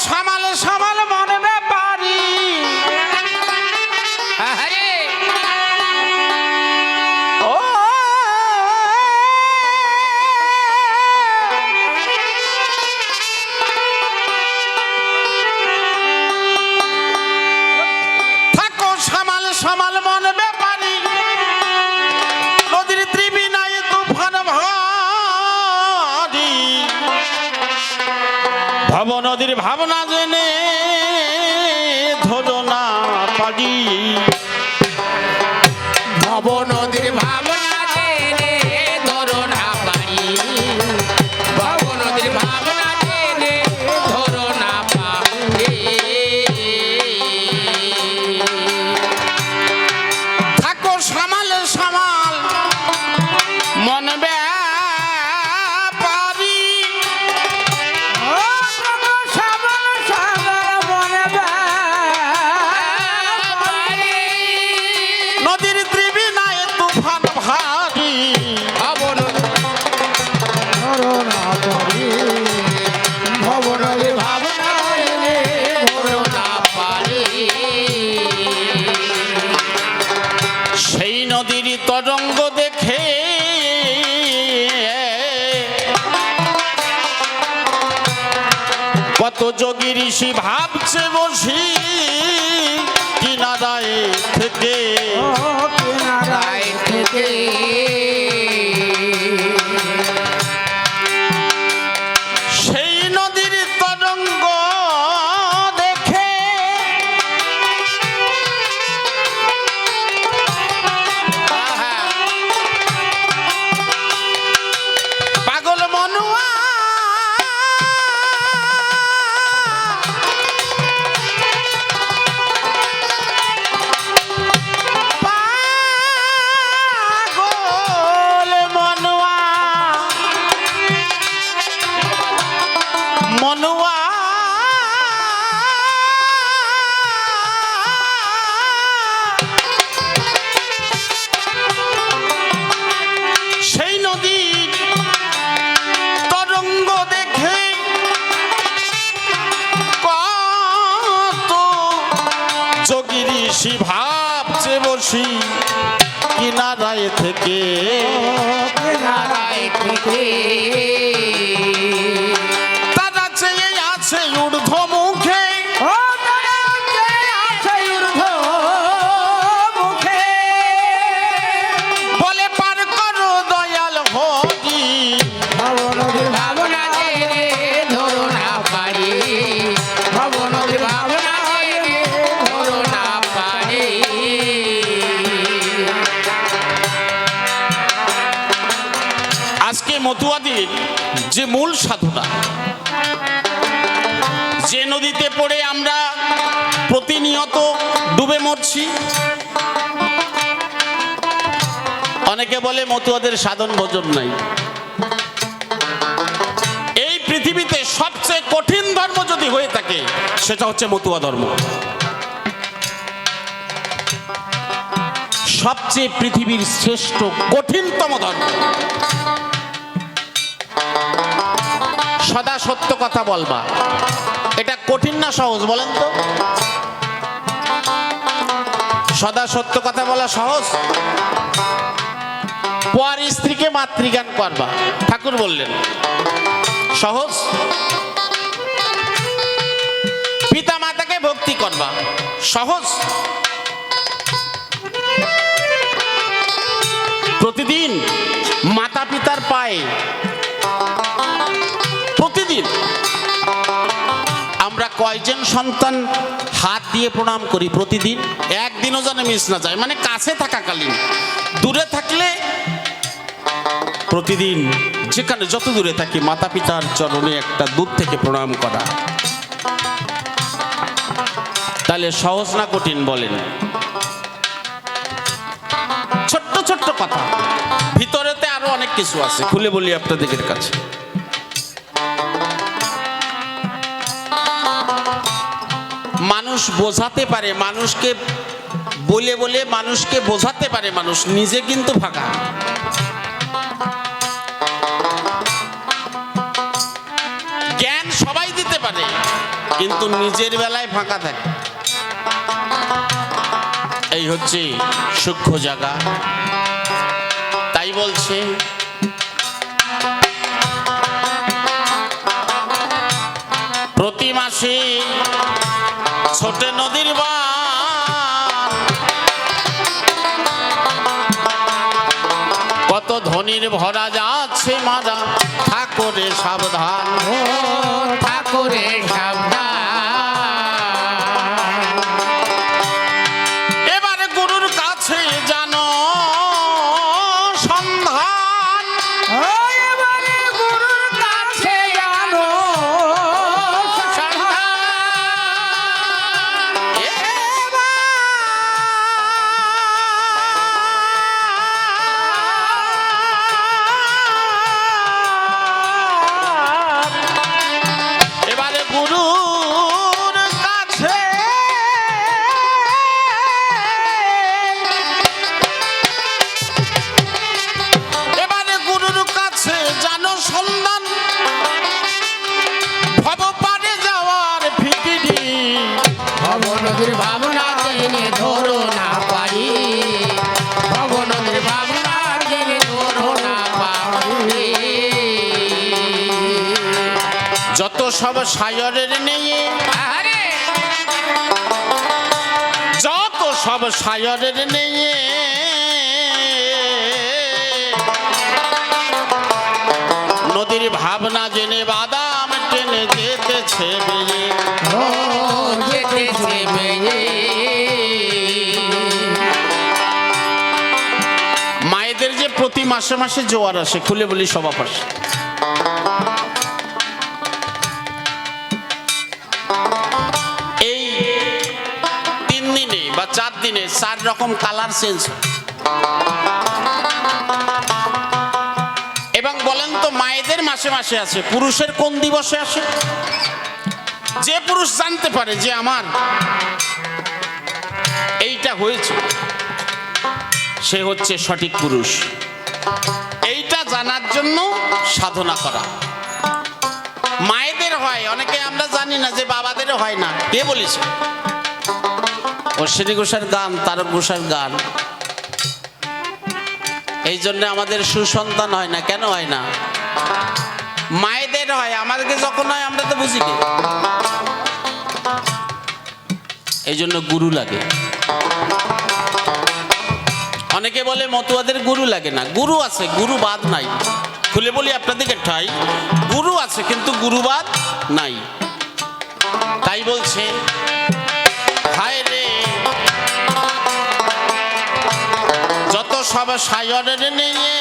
সামাল সামাল মনে ব্যাপারি ও থাকো সামাল সামাল মনে ব্যাপারি নদীর ত্রিবিনায় তুফান ভারী ভব নদীর ভাবনা জেনে ধরো না পারি ভব নদীর ভাবনা জেনে ধরো না পারি ভব নদীর ভাবনা জেনে ধরো না পারি থাকো সামাল সামাল মন ব্যাপারি নদীর ত্রিবিনায় তুফান ভারী ভব নদীর ভাবনা জেনে ধরো না পারি সেই নদীর তরঙ্গ দেখে কত যোগী ঋষি ভাবছে বসি কিনারায় থেকে রায় থেকে সেই নদীর তরঙ্গ দেখে পাগল মনুয়া পাগল মনুয়া মনুয়া সেই নদীর তরঙ্গ দেখে কত যোগী ঋষি ভাবছে বসি কিনারায় থেকে রায় থেকে তারা চেয়ে আছে ঊর্ধ্ব মুখে বলে পার করো দয়াল হরি ভাবনা জেনে ধরো না পারি ভব নদীর ভাবনা জেনে ধরো না পারি আজকে মতুয়াদের যে মূল সাধনা যে নদীতে পড়ে আমরা প্রতিনিয়ত ডুবে মরছি অনেকে বলে মতুয়াদের সাধন ভোজন নাই এই পৃথিবীতে সবচেয়ে কঠিন ধর্ম যদি হয়ে থাকে সেটা হচ্ছে মতুয়া ধর্ম সবচেয়ে পৃথিবীর শ্রেষ্ঠ কঠিনতম ধর্ম সদা সত্য কথা বলবা এটা কঠিন না সহজ বলেন তো সদা সত্য কথা বলা সহজ পর স্ত্রীকে মাতৃগান করবা ঠাকুর বললেন সহজ পিতা মাতাকে ভক্তি করবা সহজ প্রতিদিন মাতা পিতার পায়ে প্রতিদিন আমরা কয়জন সন্তান হাত দিয়ে প্রণাম করি প্রতিদিন একদিনও যেন মিস না যায় মানে কাছে থাকাকালীন দূরে থাকলে প্রতিদিন যেখানে যত দূরে থাকি মাতা পিতার চরণে একটা দূর থেকে প্রণাম করা তাহলে সহজ না কঠিন বলেন ছোট্ট ছোট্ট কথা ভিতরেতে আরো অনেক কিছু আছে খুলে বলি আপনাদের কাছে মানুষ বোঝাতে পারে মানুষকে বলে বলে মানুষকে বোঝাতে পারে মানুষ নিজে কিন্তু ফাঁকা জ্ঞান সবাই দিতে পারে কিন্তু নিজের বেলায় ফাঁকা থাকে। এই হচ্ছে সূক্ষ্ম জায়গা। তাই বলছে প্রতি মাসে ছোটে নদীর বান, কত ধনির ভরা যাচ্ছে মারা, ঠাকুরে সাবধান। ও ঠাকুরে সাবধান। এবারে গুরুর কাছে জানো সন্ধান, ও এবারে গুরুর কাছে জানো সন্ধান। এবারে গুরুর কাছে এবারে গুরুর কাছে জানো সন্ধান, ভব পারে যাওয়ার ফিকিরি, ভব নদীর ভাবনা জেনে ধরো না পারি, ভব নদীর ভাবনা জেনে ধরো না পারি। যত সব সায়রের নেই, আরে যত সব সায়রের নেই, নদীর ভাবনা জেনে বাদাম টেনে যেতেছে বেয়ে। ও যেতেছে বেয়ে। মায়েদের যে প্রতি মাসে মাসে জোয়ার আসে, খুলে বলি সভা পাশে, এই 3 দিনে বা 4 দিনে 4 রকম কালার চেঞ্জ। এবং বলেন তো মায়েদের মাসে মাসে আছে, পুরুষের কোন দিবসে আসে? যে পুরুষ জানতে পারে যে আমার এইটা হয়েছে, সে হচ্ছে সঠিক পুরুষ। এইটা জানার জন্য সাধনা করা। মায়েদের হয়, অনেকে আমরা জানি না যে বাবাদেরও হয় না। কে বলেছে? অশ্বিনী ঘোষার গান, তারক ঘোষার গান। এই জন্য আমাদের সুসন্তান হয় না। কেন হয় না? মায়েদের হয়, আমাদেরকে যখন হয় আমরা তো বুঝি কি। এই জন্য গুরু লাগে। অনেকে বলে মতুয়াদের গুরু লাগে না। গুরু আছে, গুরুবাদ নাই। খুলে বলি আপনাদেরকে ঠাই, গুরু আছে কিন্তু গুরুবাদ নাই। তাই বলছে হায় রে যত সব সায়রের নিয়ে,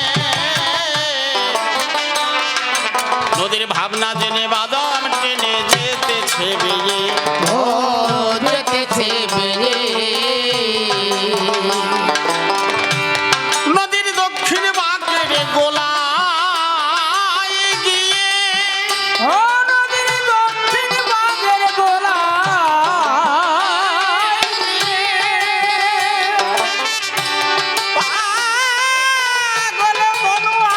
নদীর ভাবনা জেনে বাদাম টেনে যেতেছে বেয়ে। ও যেতেছে বেয়ে। নদীর দক্ষিণ বাঁকের গোলায় গিয়ে, ও নদীর দক্ষিণ বাগের গোলায় গিয়ে, পাগল মনুয়া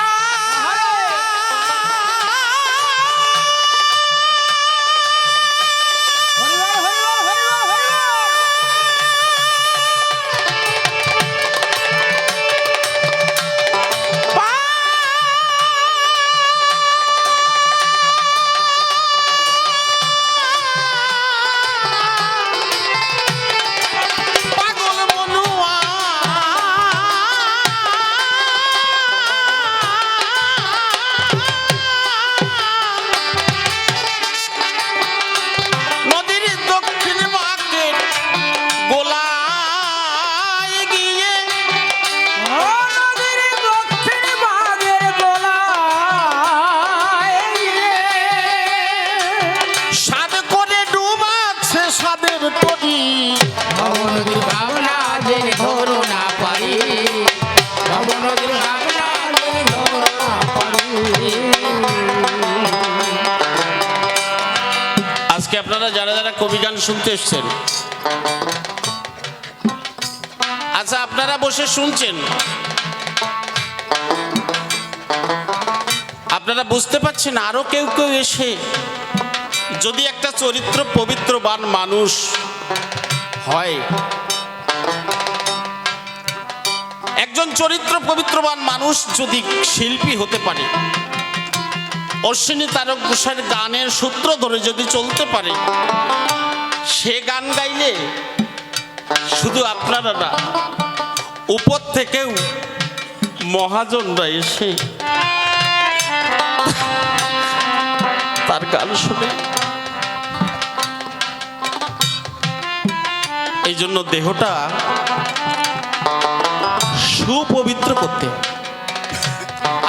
হরিবল হরিবল হরিবল হরিবল। পাগল মনুয়া নদীর দক্ষিণ বাঁকের গোলায় গিয়ে, ও নদীর দক্ষিণ বাগের গোলায় গিয়ে, সাদ করে ডুবাচ্ছে সাদের তরি, ভব নদীর ভাবনা জেনে ধরো না পারি, ভব নদীর ভাবনা জেনে ধরো না পারি। আজকে আপনারা যারা যারা কবি গান শুনতে এসছেন, আচ্ছা আপনারা বসে শুনছেন, আপনারা বুঝতে পারছেন আরো কেউ কেউ এসে যদি একটা চরিত্র পবিত্রবান মানুষ হয়, একজন চরিত্র পবিত্রবান মানুষ যদি শিল্পী হতে পারে, অশ্বিনী তারক ঘোষের গানের সূত্র ধরে যদি চলতে পারে, সে গান গাইলে শুধু আপনারা না, উপর থেকেও মহাজনরা এসে তার গান শুনে। এই জন্য দেহটা সুপবিত্র করতে।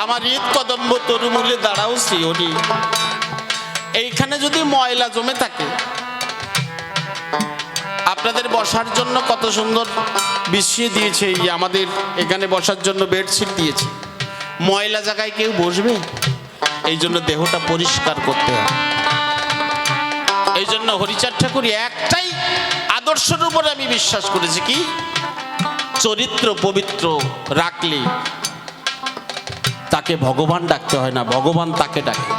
আমার ঈদ কদম্ব তরুমূলে দাঁড়াও শ্রীহরি, এইখানে যদি ময়লা জমে থাকে, আপনাদের বসার জন্য কত সুন্দর বিছিয়ে দিয়েছে, এই আমাদের এখানে বসার জন্য বেডশিট দিয়েছে, ময়লা জায়গায় কেউ বসবে? এই জন্য দেহটা পরিষ্কার করতে হয়। এই জন্য হরিচাঁদ ঠাকুর একটাই আদর্শের উপরে আমি বিশ্বাস করেছি, কি চরিত্র পবিত্র রাখলে তাকে ভগবান ডাকতে হয় না, ভগবান তাকে ডাকে।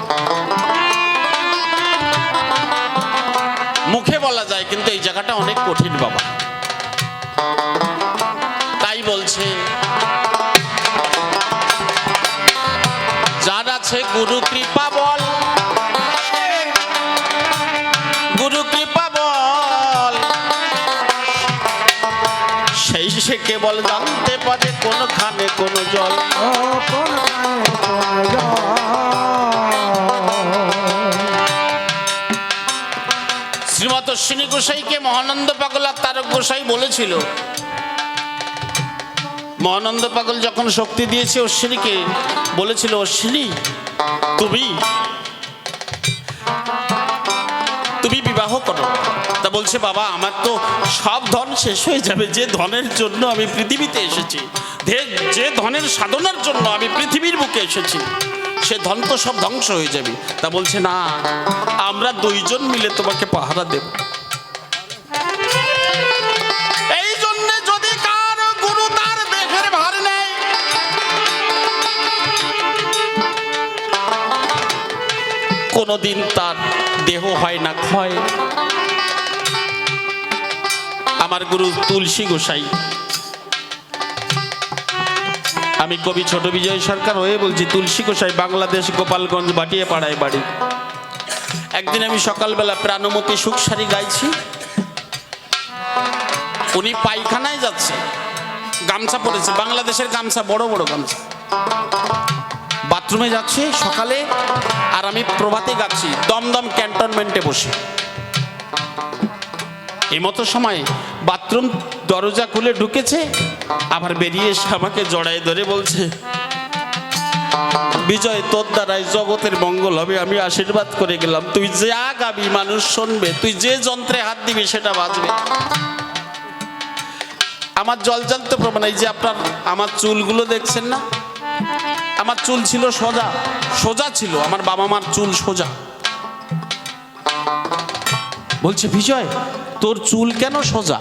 মুখে বলা যায়, কিন্তু এই জায়গাটা অনেক কঠিন বাবা। তাই বলছে, যার আছে গুরু কৃপা বল, গুরু কৃপা বল, সেই সে কেবল জানতে পারে কোনখানে কোন জল। শ্রীমৎ অশ্বিনী গোসাইকে মহানন্দ পাগল আর তারক গোসাই বলেছিল, মহানন্দ পাগল যখন শক্তি দিয়েছে অশ্বিনীকে, বলেছিল, অশ্বিনী তুমি বিবাহ করো। তা বলছে, বাবা আমার তো সব ধন শেষ হয়ে যাবে, যে ধনের জন্য আমি পৃথিবীতে এসেছি, যে ধনের সাধনার জন্য আমি পৃথিবীর বুকে এসেছি, সে ধন তো সব ধ্বংস হয়ে যাবে। তা বলছে, না, আমরা দুইজন মিলে তোমাকে পাহারা দেব। এই জন্য যদি কার গুরু তার দেহের ভার নেয়, কোনদিন তার দেহ হয় না ক্ষয়। আমার গুরু তুলসী গোসাই, আমি কবি ছোট বিজয় সরকার হয়ে বলছি, তুলসী গোসাই বাংলাদেশ গোপালগঞ্জ বাটিয়ে পাড়ায় বাড়ি। একদিন আমি সকালবেলা প্রাণমতী সুখসারি গাইছি, উনি পায়খানায় যাচ্ছে, গামছা পরেছে, বাংলাদেশের গামছা, বড় বড় গামছা, বাথরুমে যাচ্ছে সকালে, আর আমি প্রভাতে গাচ্ছি দমদম ক্যান্টনমেন্টে বসে। এমতো সময় বাথরুম দরজা খুলে ঢুকেছে, আবার বেরিয়ে এসে আমাকে জড়ায় ধরে বলছে, বিজয়, তোর দ্বারাই জগতের মঙ্গল হবে, আমি আশীর্বাদ করে গেলাম, তুই যা গাবি মানুষ শুনবে, তুই যে যন্ত্রে হাত দিবি সেটা বাজবে। আমার জলজান্ত প্রমাণ, এই যে আপনার আমার চুলগুলো দেখছেন না, আমার চুল ছিল সোজা, সোজা ছিল, আমার বাবা মার চুল সোজা। বলছে, বিজয় তোর চুল কেন সোজা?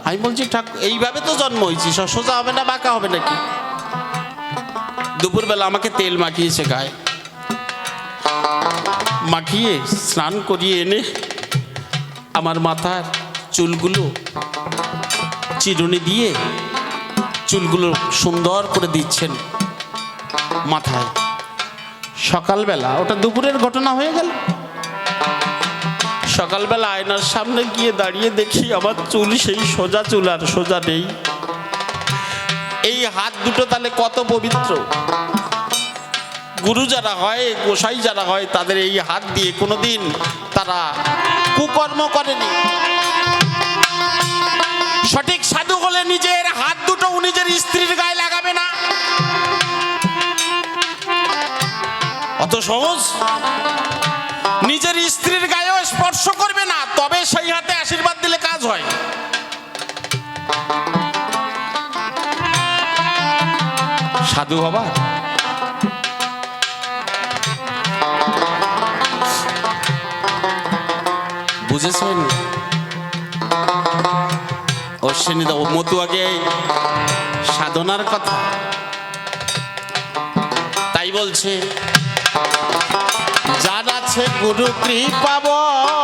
আমি বলছি, এইভাবে তো জন্ম হয়েছি, সোজা হবে না বাঁকা হবে নাকি? দুপুরবেলা আমাকে তেল মাখিয়েছে গায়ে, মাখিয়ে স্নান করিয়ে এনে আমার মাথার চুলগুলো চিরুনি দিয়ে চুলগুলো সুন্দর করে দিচ্ছেন মাথায়। সকালবেলা, ওটা দুপুরের ঘটনা হয়ে গেল, সকালবেলা আয়নার সামনে গিয়ে দাঁড়িয়ে দেখি আমার চুল সেই সোজা চুল, আর সোজা নেই। এই হাত দুটো তাহলে কত পবিত্র! গুরু যারা হয়, গোসাই যারা হয়, তাদের এই হাত দিয়ে কোনোদিন তারা কুকর্ম করেনি। সঠিক সাধু হলে নিজের হাত দুটো নিজের স্ত্রীর গায়ে লাগাবে না, অত সহজ। নিজের স্ত্রীর গায়েও স্পর্শ করবে না, তবে সেই হাতে আশীর্বাদ দিলে কাজ হয়। সাধু হবা, বুঝেছেন? অশ্বিনী মতুয়াকে সাধনার কথা তাই বলছে, যার আছে গুরু কৃপা বল,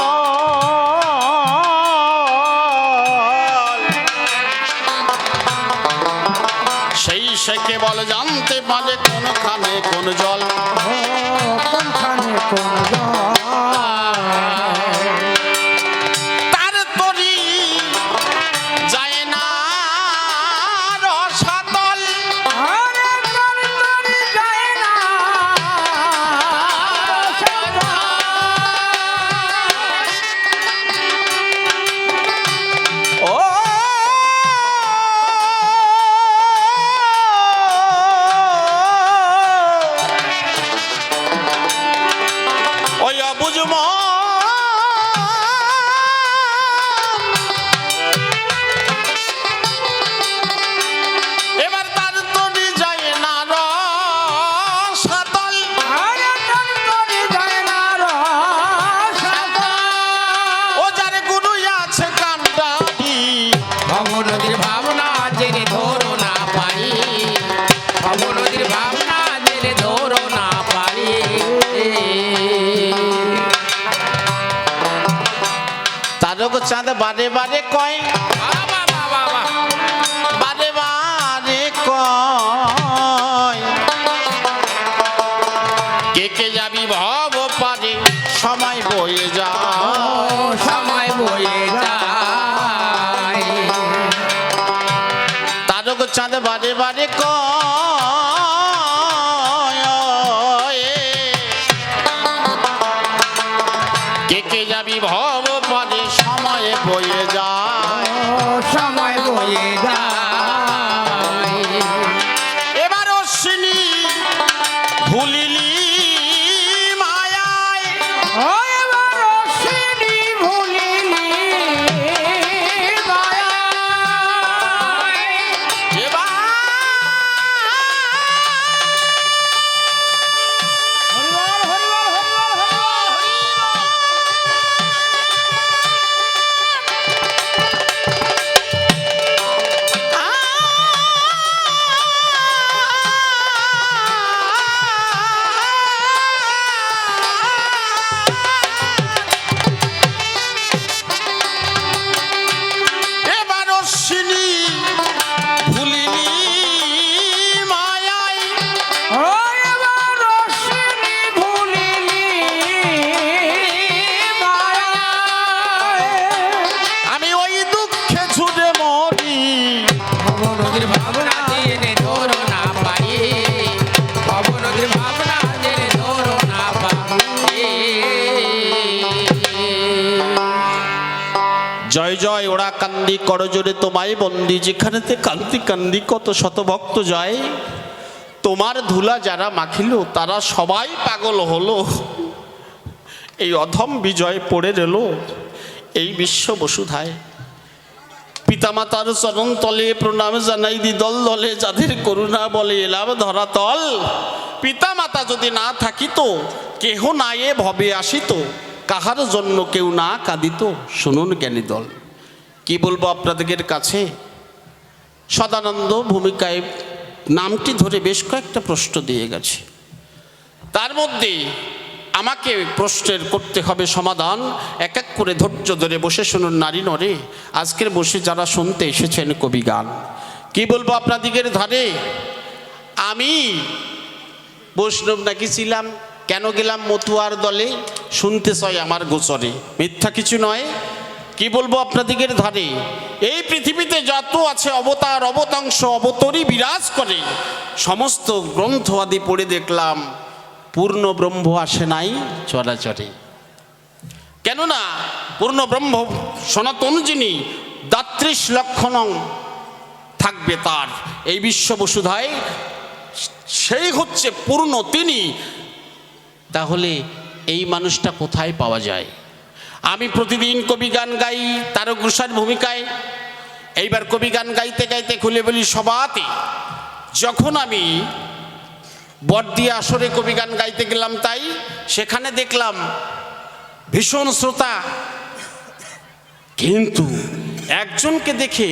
সে কেবল জানতে পারে কোনখানে কোন জল। ও কোনখানে কোন জল। তার তরি যায় না রসাতল। আরে তোর তোর যায় না রসাতল। ও ওই অবুঝ মন এবার তার তরি যায় না রসাতল। আরে তোর তোর যায় না রসাতল। ও যার গুরু আছে কান্ডারি ভব নদীর ভাবনা জেনে ধরো না পারি। ভব নদীর ভাবনা জেনে ধরো না পারি। তারক চাঁদ বারে বারে কয়, বাবা বাবা বাবা বারে বারে কয়, কে কে যাবি ভব পারে সময় বয়ে যা। সময় বয়ে যায়। তারক চাঁদ বারে বারে কয়, কে কে যাবি ভব পারে সময় বয়ে যায়। সময় বয়ে যায়। এবার অশ্বিনী ভুলিলি মায়ায়, ও এবার অশ্বিনী ভুলিলি মায়ায়। এবার হরিবল হরিবল হরিবল এবার অশ্বিনী ভুলিলি মায়ায়, ও এবার অশ্বিনী ভুলিলি মায়ায়। আমি ওই দুঃখে ছুটে মরি। ভব নদীর ভাবনা জেনে ধরো না পারি। ভব নদীর ভাবনা জেনে ধরো না পারি। জয় জয় ওরা কান্দি করজোরে তোমায় বন্দি, যেখানেতে কান্দি কান্দি কত শত ভক্ত যায়। তোমার ধুলা যারা মাখিল তারা সবাই পাগল হলো। এই অধম বিজয় পড়ে রইল এই বিশ্ব বসুধায়। পিতামাতার চরণ তলে প্রণাম জানাই দি দল দলে, যাদের করুণা বলে এলাম ধরাতল। পিতামাতা যদি না থাকিত কেহ না এ ভবে আসিত, কাহার জন্য কেউ না কাঁদিত শুনুন জ্ঞানী দল। কি বলবো আপনাদের কাছে, সদানন্দ ভূমিকায় নামটি ধরে বেশ কয়েকটা প্রশ্ন দিয়ে গেছে। তার মধ্যে আমাকে প্রশ্নের করতে হবে সমাধান। এক এক করে ধৈর্য ধরে বসে শুনুন নারী নরে, আজকের বসে যারা শুনতে এসেছেন কবি গান। কি বলবো আপনাদিগের ধারে, আমি বৈষ্ণব নাকি ছিলাম, কেন গেলাম মতুয়ার দলে, শুনতে চাই আমার গোচরে, মিথ্যা কিছু নয়। কি বলবো আপনাদিগের ধারে, এই পৃথিবীতে যত আছে অবতার অবতাংশ অবতরী বিরাজ করে, সমস্ত গ্রন্থ আদি পড়ে দেখলাম পূর্ণ ব্রহ্ম আসে নাই চরাচরে। কেননা পূর্ণ ব্রহ্ম সনাতন যিনি, দাত্রিশ লক্ষণ থাকবে তার এই বিশ্ব বসুধায়, সেই হচ্ছে পূর্ণ তিনি। তাহলে এই মানুষটা কোথায় পাওয়া যায়? আমি প্রতিদিন কবি গান গাই তারক ঘোষার ভূমিকায়। এইবার কবি গান গাইতে গাইতে খুলে বলি সবাতে, যখন আমি বড়দিয়া আসরে কবি গান গাইতে গেলাম, তাই সেখানে দেখলাম ভীষণ শ্রোতা, কিন্তু একজনকে দেখে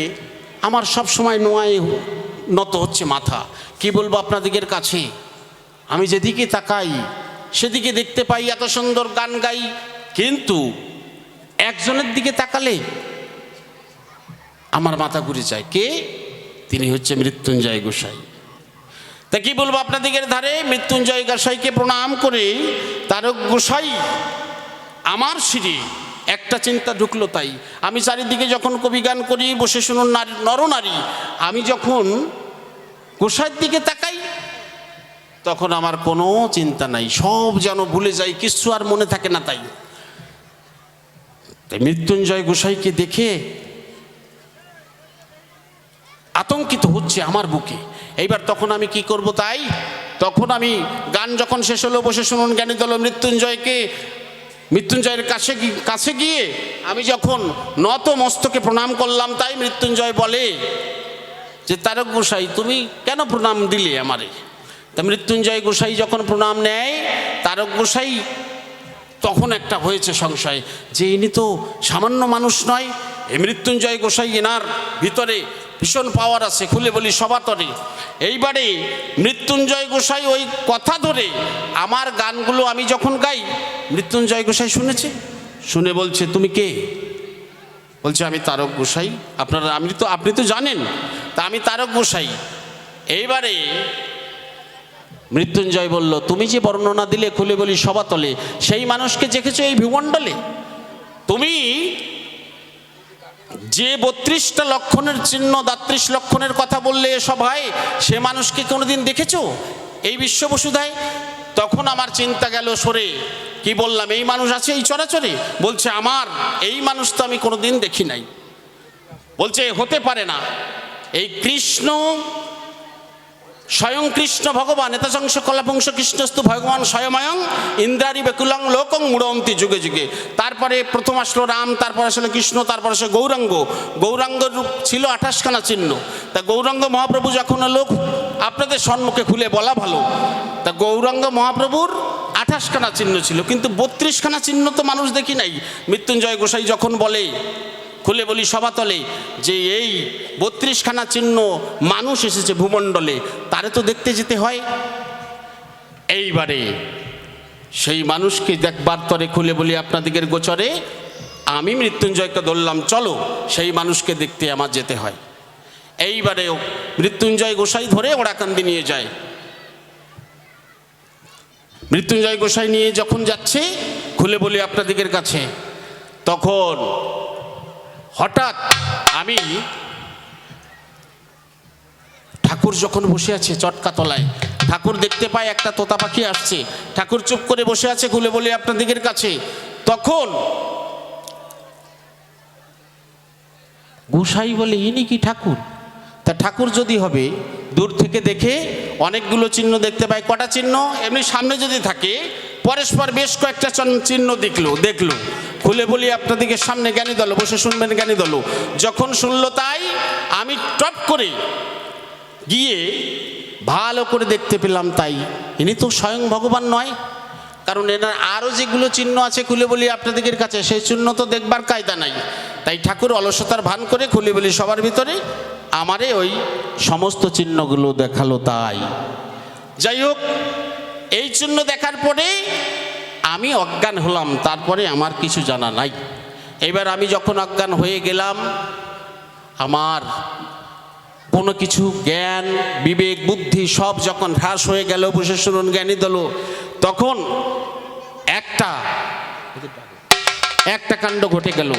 আমার সব সময় নোয়ায় নত হচ্ছে মাথা। কি বলবো আপনাদের কাছে, আমি যেদিকে তাকাই সেদিকে দেখতে পাই এত সুন্দর গান গাই, কিন্তু একজনের দিকে তাকালে আমার মাথা ঘুরে যায়। কে? তিনি হচ্ছে মৃত্যুঞ্জয় গোসাই। তা কি বলবো আপনাদের ধারে মৃত্যুঞ্জয় গোসাইকে প্রণাম করে তারক গোসাই আমার শিরে একটা চিন্তা ঢুকলো। তাই আমি চারিদিকে যখন কবিগান করি, বসে শুনুন নরনারী, আমি যখন গোসাইয়ের দিকে তাকাই তখন আমার কোনো চিন্তা নাই, সব যেন ভুলে যাই, কিচ্ছু আর মনে থাকে না। তাই মৃত্যুঞ্জয় গোসাইকে দেখে আতঙ্কিত হচ্ছে আমার বুকে। এইবার তখন আমি কি করব? তাই তখন আমি গান যখন শেষ হলো, বসে শুনুন জ্ঞানী দল মৃত্যুঞ্জয়ের কাছে গিয়ে আমি যখন নত মস্তকে প্রণাম করলাম, তাই মৃত্যুঞ্জয় বলে যে তারক গোসাই তুমি কেন প্রণাম দিলে আমারে? তা মৃত্যুঞ্জয় গোসাই যখন প্রণাম নেয়, তারক গোসাই তখন একটা হয়েছে সংশয় যে ইনি তো সামান্য মানুষ নয়, এই মৃত্যুঞ্জয় গোসাই এনার ভিতরে ভীষণ পাওয়ার আছে, খুলে বলি সবাতরে। এইবারে মৃত্যুঞ্জয় গোসাই ওই কথা ধরে আমার গানগুলো আমি যখন গাই, মৃত্যুঞ্জয় গোসাই শুনেছে, শুনে বলছে তুমি কে? বলছে আমি তারক গোসাই। আপনি তো জানেন, তা আমি তারক গোসাই। এইবারে মৃত্যুঞ্জয় বলল তুমি যে বর্ণনা দিলে খুলে বলি সবাতলে, সেই মানুষকে দেখেছো এই ভূমণ্ডলে? তুমি যে 32টা লক্ষণের চিহ্ন, 33 লক্ষণের কথা বললে সভায়, সে মানুষকে কোনোদিন দেখেছো এই বিশ্ববসুধায়? তখন আমার চিন্তা গেল সরে, কি বললাম এই মানুষ আছে এই চরাচরে? বলছে আমার এই মানুষ তো আমি কোনোদিন দেখি নাই। বলছে হতে পারে না, এই কৃষ্ণ স্বয়ং কৃষ্ণ ভগবান এতংশ কলাপংশ কৃষ্ণস্তু ভগবান স্বয়ময়ং ইন্দ্রারি বেকুলং লোকং মুড়ন্তি যুগে যুগে। তারপরে প্রথম আসলো রাম, তারপর আসলো কৃষ্ণ, তারপর আসলো গৌরাঙ্গ রূপ ছিল 28খানা চিহ্ন। তা গৌরাঙ্গ মহাপ্রভু যখন লোক আপনাদের সম্মুখে খুলে বলা ভালো, তা গৌরাঙ্গ মহাপ্রভুর 28খানা চিহ্ন ছিল, কিন্তু 32খানা চিহ্ন তো মানুষ দেখি নাই। মৃত্যুঞ্জয় গোসাই যখন বলে খুলে বলি সভাতলে যে এই 32খানা চিহ্ন মানুষ এসেছে ভূমণ্ডলে, তারে তো দেখতে যেতে হয়। এইবারে সেই মানুষকে দেখবার তরে খুলে বলি আপনাদিগের গোচরে আমি মৃত্যুঞ্জয়কে ধরলাম, চলো সেই মানুষকে দেখতে আমার যেতে হয়। এইবারে মৃত্যুঞ্জয় গোসাই ধরে ওড়াকান্দি নিয়ে যায়। মৃত্যুঞ্জয় গোসাই নিয়ে যখন যাচ্ছে খুলে বলি আপনাদিগের কাছে, তখন হঠাৎ আমি ঠাকুর যখন বসে আছে চটকা তলায়, ঠাকুর দেখতে পায় একটা তোতা পাখি আসছে, ঠাকুর চুপ করে বসে আছে খুলে বলি আপনাদিগের কাছে। তখন গোসাই বলে ইনি কি ঠাকুর? তা ঠাকুর যদি হবে, দূর থেকে দেখে অনেকগুলো চিহ্ন দেখতে পায়। কটা চিহ্ন? এমনি সামনে যদি থাকে পরস্পর বেশ কয়েকটা চিহ্ন দেখলো খুলে বলি আপনাদিকে সামনে জ্ঞানী দল, বসে শুনবেন জ্ঞানী দল যখন শুনলো, তাই আমি টপ করে গিয়ে ভালো করে দেখতে পেলাম, তাই ইনি তো স্বয়ং ভগবান নয়, কারণ এনার আরও যেগুলো চিহ্ন আছে খুলে বলি আপনাদিকের কাছে, সেই চিহ্ন তো দেখবার কায়দা নাই। তাই ঠাকুর অলসতার ভান করে খুলে বলি সবার ভিতরে আমারে ওই সমস্ত চিহ্নগুলো দেখালো। তাই যাই হোক, এই চিহ্ন দেখার পরে আমি অজ্ঞান হলাম, তারপরে আমার কিছু জানা নাই। এবার আমি যখন অজ্ঞান হয়ে গেলাম, আমার কোনো কিছু জ্ঞান বিবেক বুদ্ধি সব যখন হ্রাস হয়ে গেল, বসে শুনুন জ্ঞানী দল, তখন একটা কাণ্ড ঘটে গেল।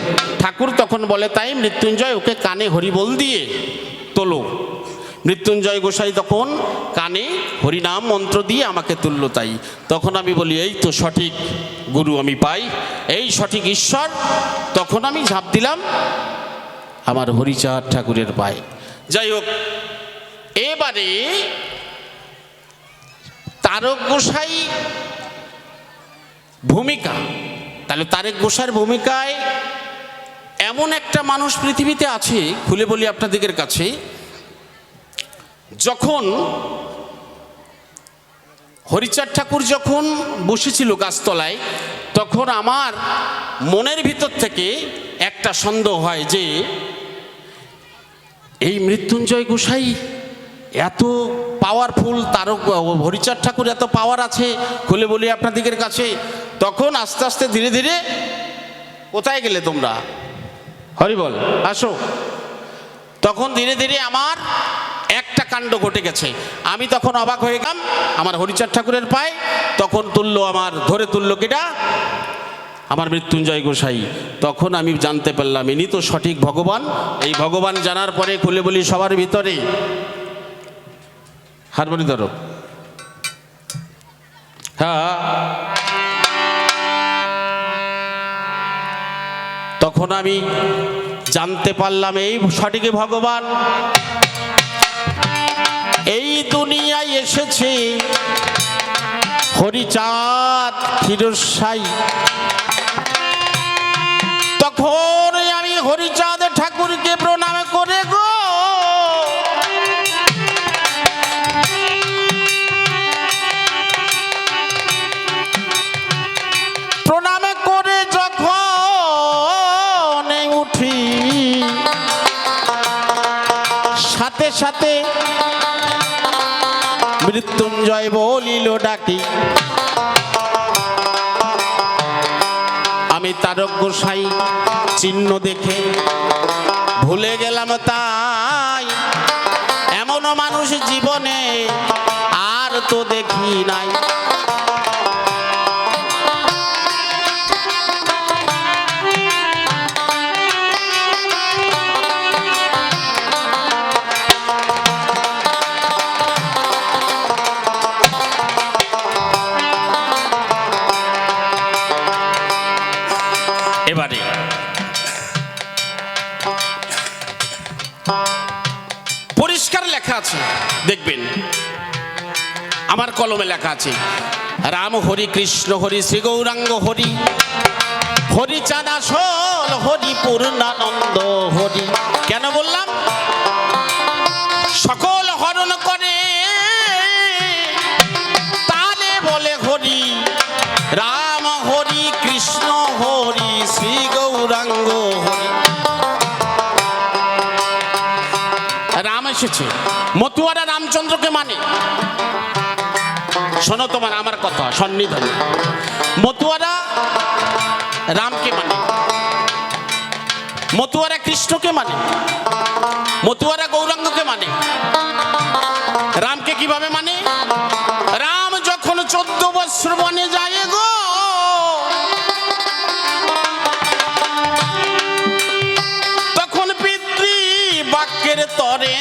ঠাকুর তখন বলে তাই মৃত্যুঞ্জয় ওকে কানে হরিবোল দিয়ে তোলো। মৃত্যুঞ্জয় গোসাই তখন কানে হরিনাম মন্ত্র দিয়ে আমাকে তুললো। তাই তখন আমি বলি এই তো সঠিক গুরু আমি পাই, এই সঠিক ঈশ্বর। তখন আমি ঝাঁপ দিলাম আমার হরিচাঁদ ঠাকুরের পায়ে। যাই হোক, এবারে তারক গোসাই ভূমিকা, তাহলে তারক গোসাইয়ের ভূমিকায় এমন একটা মানুষ পৃথিবীতে আছে খুলে বলি আপনাদের কাছে, যখন হরিচাঁদ ঠাকুর যখন বসেছিল গাছতলায়, তখন আমার মনের ভিতর থেকে একটা সন্দেহ হয় যে এই মৃত্যুঞ্জয় গোসাই এত পাওয়ারফুল, তারক হরিচাঁদ ঠাকুর এত পাওয়ার আছে খুলে বলি আপনাদের কাছে। তখন আস্তে আস্তে ধীরে ধীরে, কোথায় গেলে তোমরা? হরি বল, আসো। তখন ধীরে ধীরে আমার একটা কাণ্ড ঘটে গেছে। আমি তখন অবাক হয়ে গেলাম, আমার হরিচাঁদ ঠাকুরের পায়ে তখন তুললো, আমার ধরে তুললো কিটা, আমার মৃত্যুঞ্জয় গোসাই। তখন আমি জানতে পারলাম ইনি তো সঠিক ভগবান। এই ভগবান জানার পরে খুলে বলি সবার ভিতরে, হারমোনি ধরো, হ্যাঁ, তখন আমি জানতে পারলাম এই সঠিক ভগবান এই দুনিয়ায় এসেছে হরিচাঁদ ক্ষীরসাই। তখন আমি হরিচাঁদ ঠাকুরকে প্রণাম করে গো প্রণাম করে যখন উঠি, সাথে সাথে মৃত্যুঞ্জয় বলিল ডাকি। আমি তারক গোসাই চিহ্ন দেখে ভুলে গেলাম, তাই এমনও মানুষ জীবনে আর তো দেখি নাই। এবারে পরিষ্কার লেখা আছে, দেখবেন আমার কলমে লেখা আছে, রাম হরি কৃষ্ণ হরি শ্রী গৌরাঙ্গ হরি, হরিচাঁদ আসল হরি পূর্ণানন্দ হরি। কেন বললাম? সকল হরণ করে তালে বলে হরি, রাম হরি কৃষ্ণ হরি শ্রী গৌরাঙ্গ হরি। রাম এসেছে, মতুয়ারা রামচন্দ্রকে মানে। শোনো তোমার আমার কথা সন্নিধান, মতুয়ারা রামকে মানে, মতুয়ারা কৃষ্ণকে মানে, মতুয়ারা গৌরাঙ্গকে মানে। রামকে কিভাবে মানে? রাম যখন 14 বৎসর বনে যায় গো, তখন পিতৃ বাক্যের তরে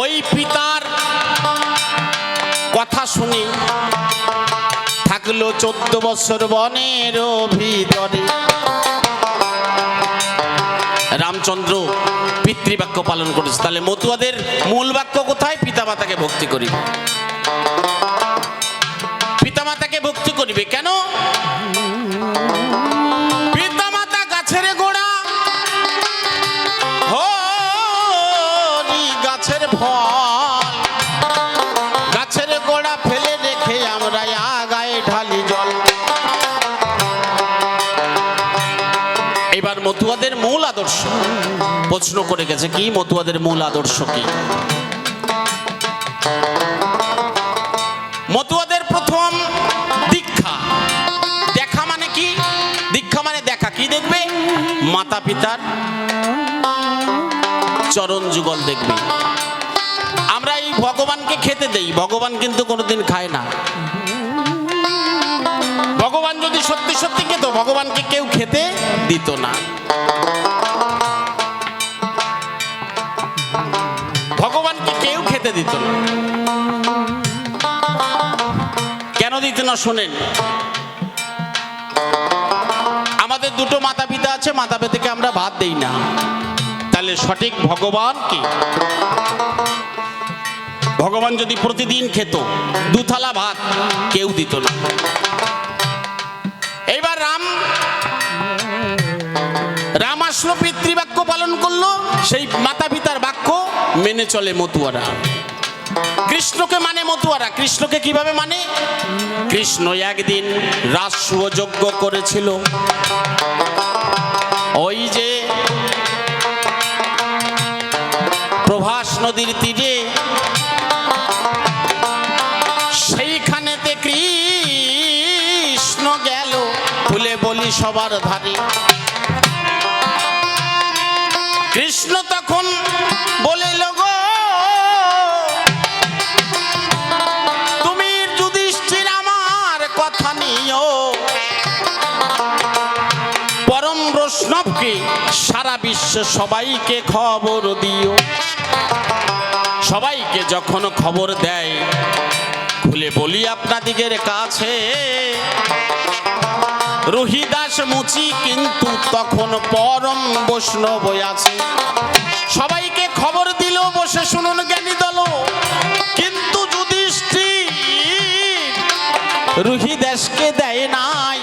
ওই পিতার কথা শুনে থাকলো 14 বৎসর বনের ভিতরে। রামচন্দ্র পিতৃবাক্য পালন করেছে। তাহলে মতুয়াদের মূল বাক্য কোথায়? পিতামাতাকে ভক্তি করিবে, পিতামাতাকে ভক্তি করিবে। কেন? পিতামাতা গাছের গোড়া, হরি গাছের ফল, গাছের গোড়া ফেলে রেখে আমরা আগায় ঢালি জল। এবার মতুয়াদের মূল আদর্শ প্রশ্ন করে গেছে, কি মতুয়াদের মূল আদর্শ কি? মতুয়াদের প্রথম দীক্ষা। দেখা মানে কি? দীক্ষা মানে দেখা। কি দেখবে? মাতা পিতার চরণ যুগল দেখবে। আমরা এই ভগবানকে খেতে দেই, ভগবান কিন্তু কোনোদিন খায় না। ভগবান যদি সত্যি সত্যি খেত, ভগবানকে কেউ খেতে দিত না। ভগবানকে কেউ খেতে দিত না। কেন দিত না শোনেন। আমাদের দুটো মাতা পিতা আছে, মাতা পিতাকে আমরা ভাত দেই না। তাহলে সঠিক ভগবান কি? ভগবান যদি প্রতিদিন খেত 2 থালা ভাত, কেউ দিত না। এইবার রাম আসলো, পিতৃবাক্য পালন করলো, সেই মাতা পিতার বাক্য মেনে চলে মতুয়ারা। কৃষ্ণকে মানে মতুয়ারা। কৃষ্ণকে কিভাবে মানে? কৃষ্ণ একদিন রাষ্ট্র যজ্ঞ করেছিল, ওই যে প্রভাস নদীর তীরে, সেইখানেতে কৃষ্ণ গেল খুলে বলি সবার ধারে। কৃষ্ণ তখন বলিল গো তুমি যুধিষ্ঠির আমার কথা নিও, পরম বৈষ্ণবকে সারা বিশ্বে সবাইকে খবর দিও। সবাইকে যখন খবর দেয়, খুলে বলি আপনাদিগের কাছে, রহিদাস মুচি কিন্তু তখন পরম বৈষ্ণব আছে। সবাইকে খবর দিল, বসে শুনুন জ্ঞানী দল, কিন্তু যুধিষ্ঠির রহিদাসকে দেয় নাই,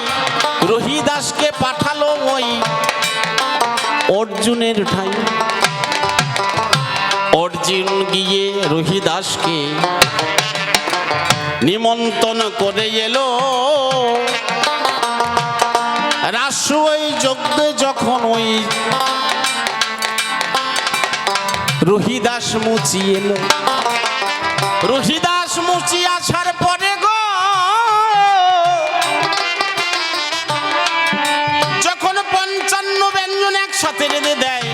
রহিদাসকে পাঠালো ওই অর্জুনের ঠাই। অর্জুন গিয়ে রহিদাসকে নিমন্ত্রণ করে এলো। রাস ওই যজ্ঞে যখন ওই রহিদাস মুচি এলো, রহিদাস মুচি আসার পরে গো যখন 55 ব্যঞ্জন একসাথে রেঁধে দেয়,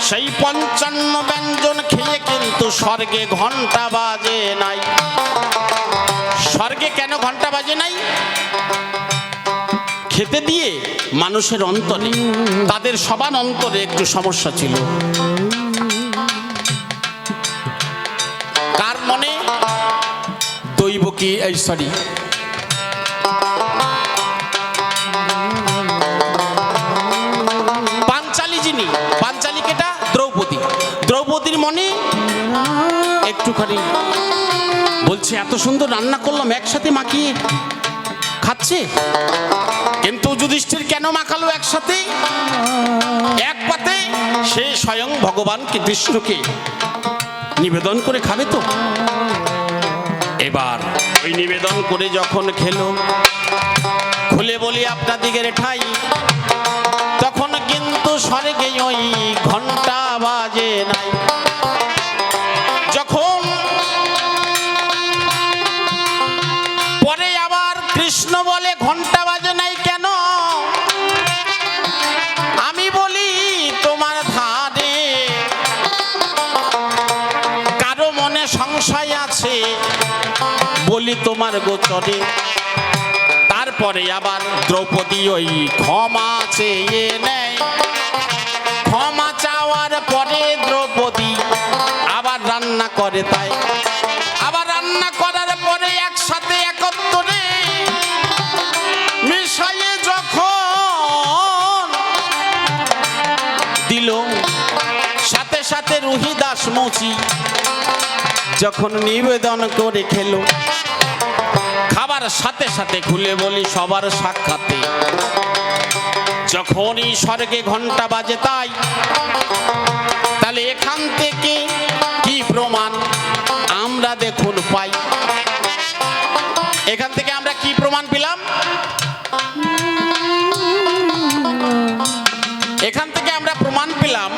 সেই 55 ব্যঞ্জন খেয়ে কিন্তু স্বর্গে ঘন্টা বাজে নাই। স্বর্গে কেন ঘন্টা বাজে নাই? খেতে দিয়ে মানুষের অন্তরে, তাদের সবার অন্তরে একটু সমস্যা ছিল। কার মনে? দৈবকী, এই সরি পাঞ্চালী, যিনি পাঞ্চালী কেটা? দ্রৌপদী। দ্রৌপদীর মনে একটুখানি বলছে এত সুন্দর রান্না করলাম, একসাথে মাখিয়ে খাচ্ছে, কিন্তু যুধিষ্ঠির কেন মাখালো একসাথে এক পাতে? সে স্বয়ং ভগবানকে কৃষ্ণকে নিবেদন করে খাবে তো। এবার ওই নিবেদন করে যখন খেলো, খুলে বলি আপনাদিগের ঠাই, তখন কিন্তু স্বর্গে ওই ঘন্টা বাজে নাই। যখন পরে আবার কৃষ্ণ বলে ঘন্টা বাজে নাই কেন? আমি বলি তোমার ধারে কারো মনে সংশয় আছে, বলি তোমার গোচরে। তারপরে আবার দ্রৌপদী ওই ক্ষমা চেয়ে নেয়। ক্ষমা চাওয়ার পরে দ্রৌপদী আবার রান্না করে, তাই আবার রান্না করার পরে একসাথে একত্রে মিশাইয়ে যখন দিল, সাথে সাথে রহিদাস মুচি যখন নিবেদন করে খেলো, খাবার সাথে সাথে খুলে বলি সবার সাক্ষাতে যখনই স্বর্গে ঘন্টা বাজে, তাই তাহলে এখান থেকে কি প্রমাণ আমরা দেখুন পাই? এখান থেকে আমরা কি প্রমাণ পেলাম? এখান থেকে আমরা প্রমাণ পেলাম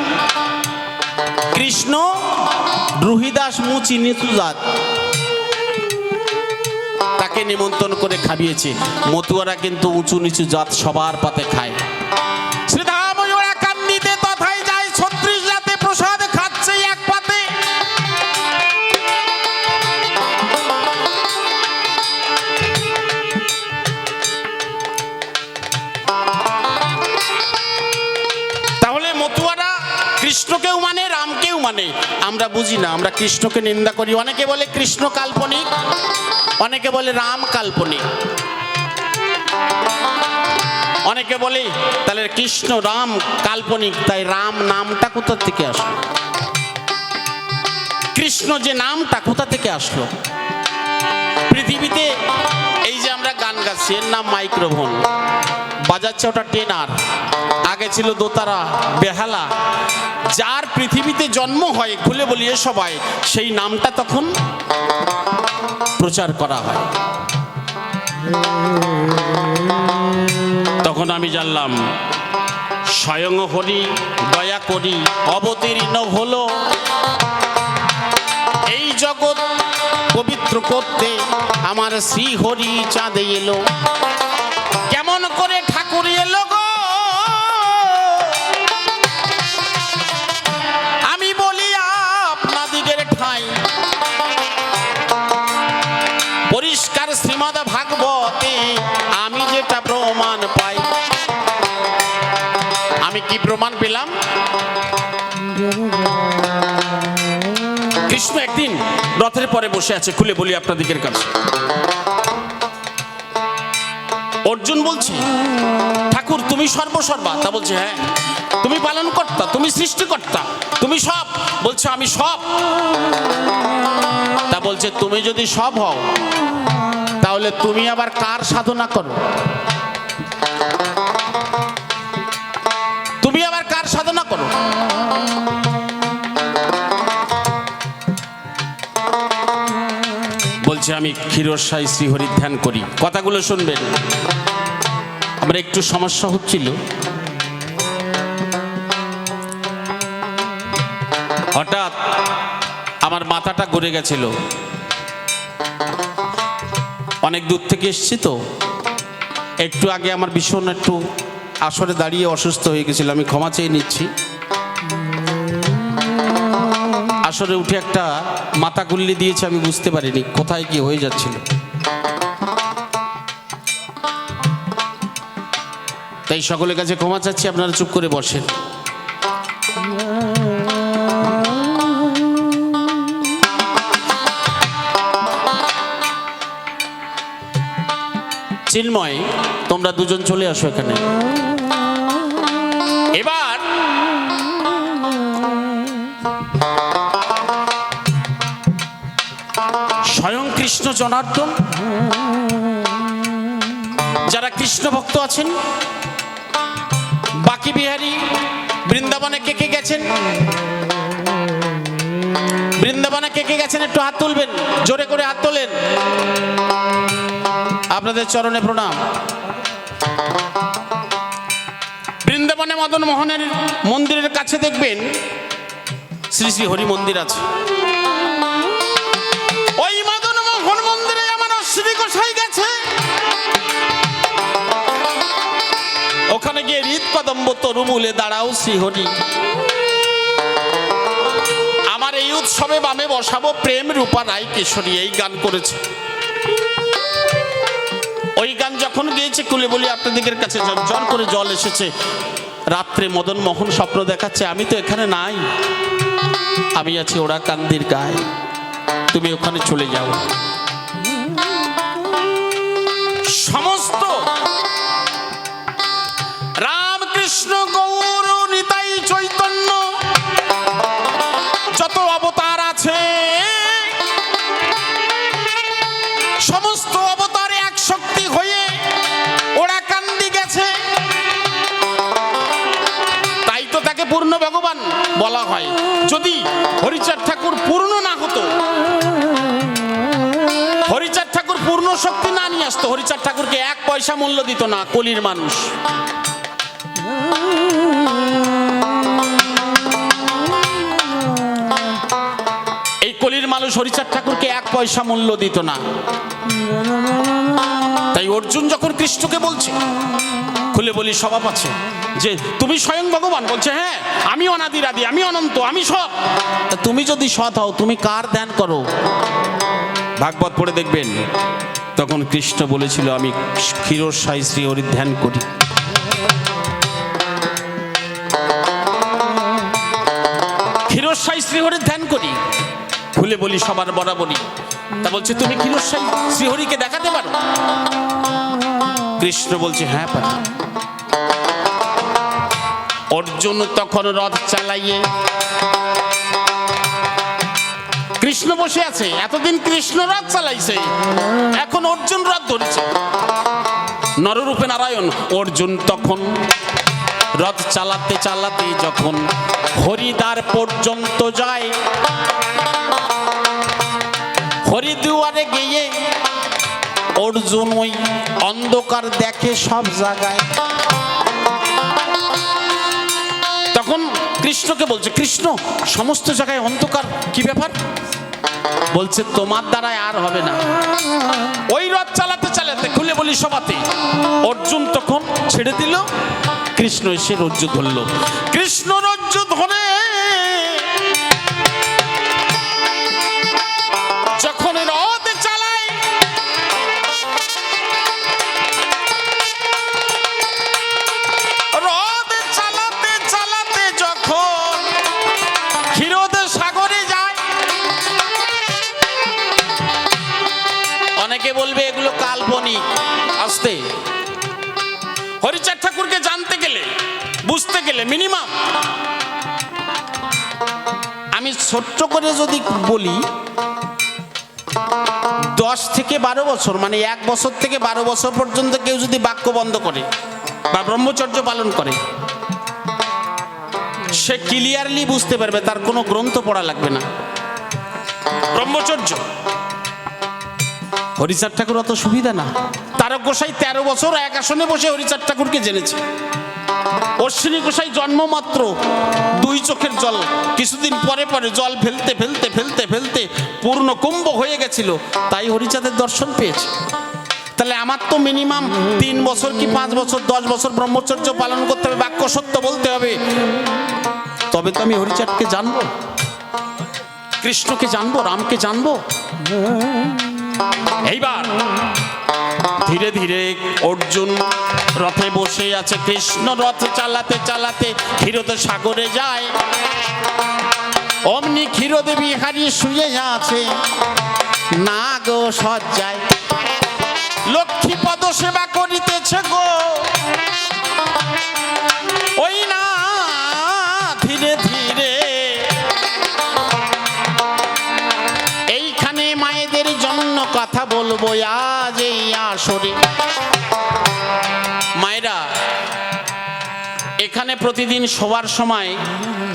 কৃষ্ণ রহিদাস মুচি নিচু জাত, তাকে নিমন্ত্রণ করে খাবিয়েছে। মতুয়ারা কিন্তু উঁচু নিচু জাত সবার পাতে খায়। শ্রীধামরা কান্দিতে তথায় যায়, 36 জাতে প্রসাদ খাচ্ছে এক পাতে। তাহলে মতুয়ারা কৃষ্ণকেও মানে, রামকেও মানে। আমরা বুঝি না, আমরা কৃষ্ণকে নিন্দা করি। অনেকে বলে কৃষ্ণ কাল্পনিক, অনেকে বলে রাম কাল্পনিক, অনেকে বলে তাহলে কৃষ্ণ রাম কাল্পনিক, তাই রাম নামটা কোথা থেকে আসলো? কৃষ্ণ যে নামটা কোথা থেকে আসলো? পৃথিবীতে এই যে আমরা গান গাচ্ছি, এর নাম মাইক্রোফোন, বাজাচ্ছে ওটা টেনার, আগে ছিল দোতারা, বেহালা। যার পৃথিবীতে জন্ম হয়, খুলে বলিয়ে সবাই, সেই নামটা তখন প্রচার করা হয়। তখন আমি জানলাম স্বয়ং হরি দয়া করি অবতীর্ণ হলো এই জগৎ পবিত্র করতে। আমার শ্রী হরি চাঁদে এলো, কেমন করে ঠাকুর এলো গো? প্রমাণ পেলাম কৃষ্ণ একদিন রথের পরে বসে আছে। খুলে বলি আপনাদের কাছে। অর্জুন বলছে, ঠাকুর তুমি সর্বসর্বা? তা বলছে, হ্যাঁ। তুমি পালনকর্তা, তুমি সৃষ্টিকর্তা, তুমি সব? বলছে, আমি সব। তা বলছে, তুমি যদি সব হও তাহলে তুমি আবার কার সাধনা করো? তুমি আবার কার সাধনা করো? বলছে, আমি ক্ষীরসাই শ্রীহরির ধ্যান করি। কথাগুলো শুনবেন। আমার একটু সমস্যা হচ্ছিল, হঠাৎ আমার মাথাটা ঘুরে গেছিল। অনেক দূর থেকে এসেছি তো, একটু আগে আমার ভীষণ একটু আসরে দাঁড়িয়ে অসুস্থ হয়ে গেছিল। আমি ক্ষমা চেয়ে নিচ্ছি। আসরে উঠে একটা মাথা গুল্লি দিয়েছে, আমি বুঝতে পারিনি কোথায় কি হয়ে যাচ্ছিল। তাই সকলের কাছে ক্ষমা চাচ্ছি, আপনারা চুপ করে বসেন। চিন্ময়, তোমরা দুজন চলে আসো এখানে। এবার স্বয়ং কৃষ্ণ জনার্দন, যারা কৃষ্ণ ভক্ত আছেন, বাকি বিহারী বৃন্দাবনে কে কে গেছেন? বৃন্দাবনে কে কে গেছেন একটু হাত তুলবেন, জোরে করে হাত তোলেন। আপনাদের চরণে প্রণাম। বৃন্দাবনে মদন মোহনের মন্দিরের কাছে দেখবেন শ্রী শ্রী হরি মন্দির আছে। ওই মদন মোহন মন্দিরে আমার শ্রী গোসাই গেছে। ওখানে গিয়ে হৃদ কদম্ব তরুমূলে দাঁড়াও শ্রীহরি, আমার এই উৎসবে বামে বসাবো প্রেম রূপা রায় কিশোরী, এই গান করেছে। ওই গান যখন গিয়েছে, খুলে বলি আপনাদের কাছে, ঝরঝর করে জল এসেছে। রাত্রে মদন মোহন স্বপ্ন দেখাচ্ছে, আমি তো এখানে নাই, আমি আছি ওরা কান্দির গায়ে, তুমি ওখানে চলে যাও। সমস্ত রামকৃষ্ণ গৌর নিতাই চৈতন্য যত অবতার আছে, সমস্ত অবতারে এক শক্তি হয়ে ওরা কান্দি গেছে। তাই তো তাকে পূর্ণ ভগবান বলা হয়। যদি হরিচাঁদ ঠাকুর পূর্ণ না হতো, হরিচাঁদ ঠাকুর পূর্ণ শক্তি না নিয়ে আসতো, হরিচাঁদ ঠাকুরকে এক পয়সা মূল্য দিত না কলির মানুষ। এই কলির মানুষ হরিচাঁদ ঠাকুরকে এক পয়সা মূল্য দিত না। তাই অর্জুন যখন কৃষ্ণকে বলছে, খুলে বলি স্বভাব আছে, যে তুমি স্বয়ং ভগবান, বলছে, হ্যাঁ আমি অনাদির আদি, আমি অনন্ত, আমি সৎ। তুমি যদি সৎ হও, তুমি কার ধ্যান করো? ভাগবত পড়ে দেখবেন, তখন কৃষ্ণ বলেছিল, আমি ক্ষীরসাই শ্রীহরির ধ্যান করি। ক্ষীরসাই শ্রীহরির ধ্যান করি। খুলে বলি সবার বরাবরই। তা বলছে, তুমি ক্ষীরসাই শ্রীহরিকে দেখাতে পারো? কৃষ্ণ বলছে, হ্যাঁ পারি। অর্জুন তখন রথ চালাইয়ে, কৃষ্ণ বসে আছে। এতদিন কৃষ্ণ রথ চালাইছে, এখন অর্জুন রথ ধরেছে। নররূপে নারায়ণ। অর্জুন তখন রথ চালাতে চালাতে যখন হরিদ্বার পর্যন্ত যায়, হরিদুয়ারে গিয়ে অর্জুন ওই অন্ধকার দেখে সব জায়গায়। তখন কৃষ্ণকে বলছে, কৃষ্ণ সমস্ত জায়গায় অন্ধকার, কি ব্যাপার? বলছে, তোমার দ্বারায় আর হবে না। ওই রথ চালাতে চালাতে, খুলে বলি সবাতে, অর্জুন তখন ছেড়ে দিল, কৃষ্ণ এসে রজ্জু ধরল। কৃষ্ণ রজ্জু ধরে যখন রথ চালায়, রথ চালাতে ক্ষণিক আসতে। হরিচাঁদ ঠাকুরকে জানতে গেলে, বুঝতে গেলে মিনিমাম, আমি ছোট্ট করে যদি বলি, 10 থেকে 12 বছর, মানে 1 বছর থেকে 12 বছর পর্যন্ত কেউ যদি বাক্য বন্ধ করে বা ব্রহ্মচর্য পালন করে, সে ক্লিয়ারলি বুঝতে পারবে, তার কোনো গ্রন্থ পড়া লাগবে না। ব্রহ্মচর্য। হরিচাঁদ ঠাকুর অত সুবিধা না। তারক গোসাই 13 বছর এক আসনে বসে হরিচাঁদ ঠাকুরকে জেনেছে। অশ্বিনী গোসাই জন্ম মাত্র 2 চোখের জল কিছুদিন পরে পরে জল ফেলতে ফেলতে ফেলতে ফেলতে পূর্ণ কুম্ভ হয়ে গেছিল, তাই হরিচাঁদের দর্শন পেয়েছে। তাহলে আমার তো মিনিমাম 3 বছর কি 5 বছর 10 বছর ব্রহ্মচর্য পালন করতে হবে, বাক্য সত্য বলতে হবে, তবে তো আমি হরিচাঁদকে জানবো, কৃষ্ণকে জানবো, রামকে জানবো। এইবার ধীরে ধীরে অর্জুন রথে বসে আছে, কৃষ্ণ রথ চালাতে চালাতে ক্ষীরদ সাগরে যায়। অমনি ক্ষীরদেবী হারিয়ে শুয়ে আছে না গো সজ্জায়, লক্ষ্মী পদ সেবা করিতেছে গো, ওই না ধীরে ধীরে। এইখানে মায়েদের জন্য কথা বলবো আজ এই আসরে। মায়েরা, এখানে প্রতিদিন শোবার সময়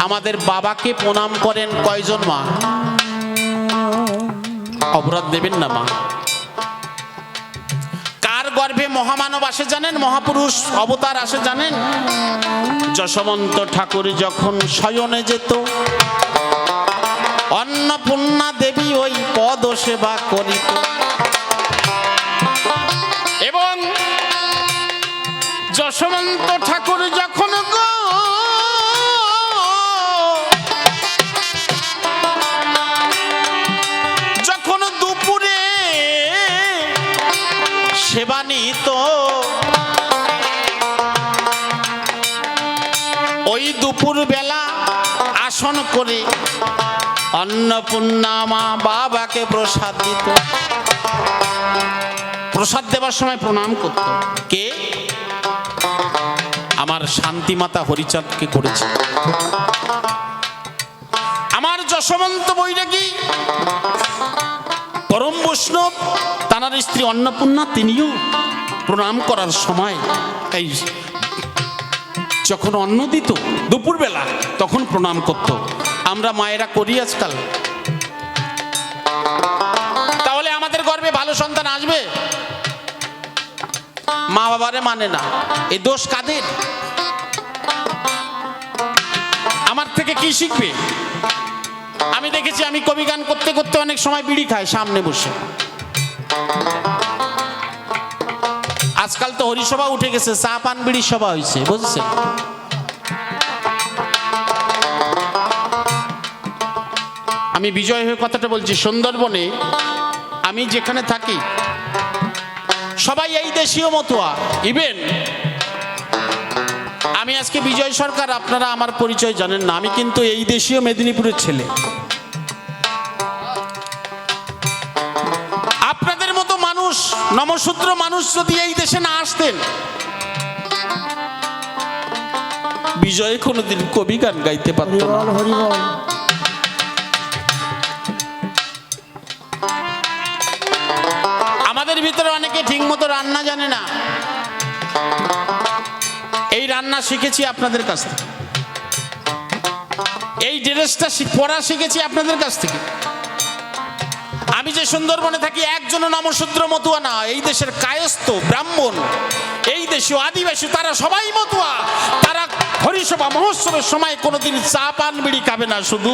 আমাদের বাবাকে প্রণাম করেন কয়জন মা? অপরাধ দেবেন না মা। কার গর্ভে মহামানব আসে জানেন? মহাপুরুষ অবতার আসে জানেন? যশবন্ত ঠাকুর যখন শয়নে যেত, অন্নপূর্ণা দেবী ওই পদ সেবা করিত। এবং যশবন্ত ঠাকুর যখন গো যখন দুপুরে সেবা নিত, ওই দুপুর বেলা আসন করে অন্নপূর্ণা মা বাবাকে প্রসাদ দিত। প্রসাদ দেবার সময় প্রণাম করত কে? আমার শান্তিমাতা হরিচাঁদকে করেছে। আমার যশবন্ত বৈরাগী পরম বৈষ্ণব তানার স্ত্রী অন্নপূর্ণা, তিনিও প্রণাম করার সময় এই যখন অন্ন দিত দুপুরবেলা তখন প্রণাম করত। আমরা মায়েরা করি আজকাল? তাহলে আমাদের গর্ভে ভালো সন্তান আসবে? মা বাবারে মানে না, এই দোষ কাদের? আমার থেকে কি শিখবে? আমি দেখেছি, আমি কবি গান করতে করতে অনেক সময় বিড়ি খাই সামনে বসে। আজকাল তো হরিসভা উঠে গেছে, চা পান বিড়ি সভা হয়েছে, বুঝছেন? আমি বিজয় হয়ে কথাটা বলছি। সুন্দরবনে আমি যেখানে থাকি সবাই এই দেশীয় মতুয়া। ইভেন আমি আজকে বিজয় সরকার, আপনারা আমার পরিচয় জানেন না, আমি কিন্তু এই দেশীয় মেদিনীপুরের ছেলে। আপনাদের মতো মানুষ, নমশূদ্র মানুষ যদি এই দেশে না আসতেন, বিজয় কোনোদিন কবি গান গাইতে পারত না। আমাদের ভিতরে অনেকে ঠিক মতো রান্না জানে না। এই রান্না শিখেছি আপনাদের কাছ থেকে, এই ড্রেসটা পরা শিখেছি আপনাদের কাছ থেকে। আমি যে সুন্দরবনে থাকি একজনও নমশূদ্র মতুয়া না। এই দেশের কায়স্থ ব্রাহ্মণ, এই দেশীয় আদিবাসী, তারা সবাই মতুয়া। তারা হরিসভা মহোৎসবের সময় কোনোদিন চা পান বিড়ি খাবে না, শুধু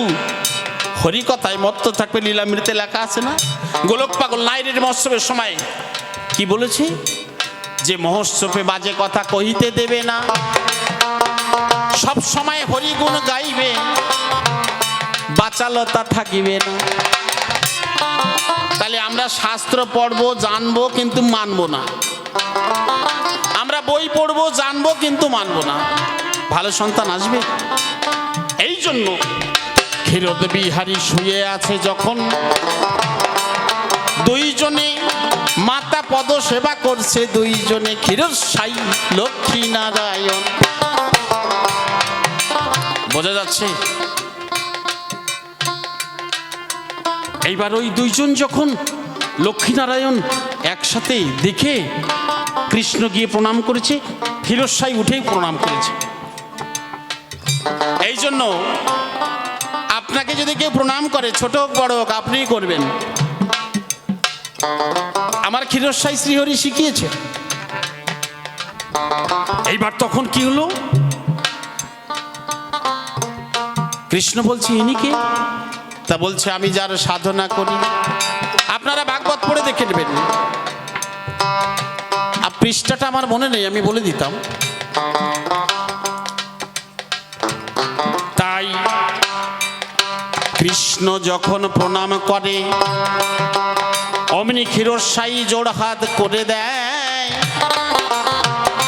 হরিকথায় মত্ত থাকবে। লীলামৃতে লেখা আছে না, গোলক পাগল নাইরের মহোৎসবের সময় কি বলেছে? যে মহোৎসবে বাজে কথা কহিতে দেবে না, সব সময় হরিগুণ গাইবে, বাচালতা থাকিবে না। তাহলে আমরা শাস্ত্র পড়বো, জানবো, কিন্তু মানবো না। আমরা বই পড়বো, জানবো, কিন্তু মানবো না। ভালো সন্তান আসবে? এই জন্য ক্ষীরদ বিহারী শুয়ে আছে যখন, দুইজনে মাতা পদ সেবা করছে দুইজনে, ক্ষীরসাই লক্ষ্মী নারায়ণ। বোঝা যাচ্ছে? এইবার ওই দুইজন যখন লক্ষ্মীনারায়ণ একসাথে দেখে কৃষ্ণ গিয়ে প্রণাম করেছে, ক্ষীরসাই উঠেই প্রণাম করেছে। এই জন্য আপনাকে যদি কেউ প্রণাম করে, ছোট হোক বড় হোক, আপনিই করবেন। আমার ক্ষীরসাই শ্রীহরি শিখিয়েছে। এইবার তখন কি হলো? কৃষ্ণ বলছে ইনি কে? তা বলছে আমি যার সাধনা করি। আপনারা ভাগবত পড়ে দেখে নেবেন, আর পৃষ্ঠাটা আমার মনে নেই, আমি বলে দিতাম। তাই কৃষ্ণ যখন প্রণাম করে অমনি ক্ষীরসাই জোড়হাত করে দেয়।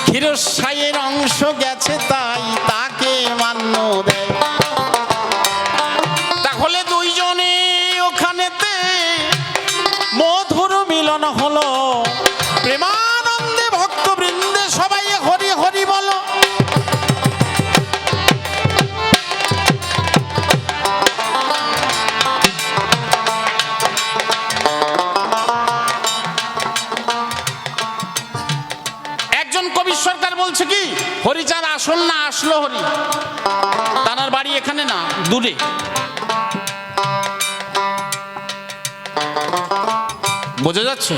ক্ষীরসাইয়ের অংশ গেছে তাই তাকে মান্য দেয়। তাহলে দুইজনে ওখানেতে মধুর মিলন হলো। প্রেমানন্দে ভক্তবৃন্দে সবাই হরি হরি বলো। একজন কবি সরকার বলছে কি, হরিচাঁদ আসল না আসলো হরি? তার বাড়ি এখানে না, দূরে। বোঝা যাচ্ছে?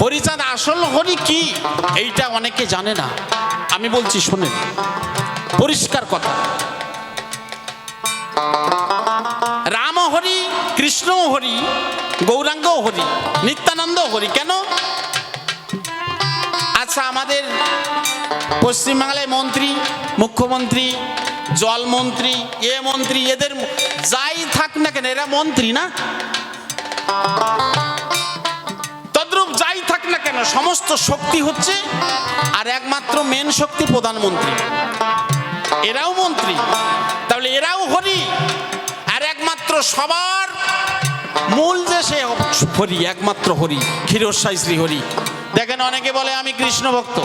হরিচাঁদ আসল হরি কি এইটা অনেকে জানে না। আমি বলছি শোনেন, পরিষ্কার কথা। রাম হরি, কৃষ্ণ হরি, গৌরাঙ্গ হরি, নিত্যানন্দ হরি। কেন? আচ্ছা, আমাদের পশ্চিমবাংলায় মন্ত্রী, মুখ্যমন্ত্রী, জলমন্ত্রী, মন্ত্রী, এদের যাই থাক না কেন এরা মন্ত্রী না? তদ্রূপ যাই থাক না কেন সমস্ত শক্তি হচ্ছে, আর একমাত্র মেন শক্তি প্রধানমন্ত্রী। এরাও মন্ত্রী, তাহলে এরাও হরি। আর একমাত্র সবার মূল যে সে হরি, একমাত্র হরি, ক্ষীরসাই শ্রী হরি। দেখেন, অনেকে বলে আমি কৃষ্ণ ভক্ত,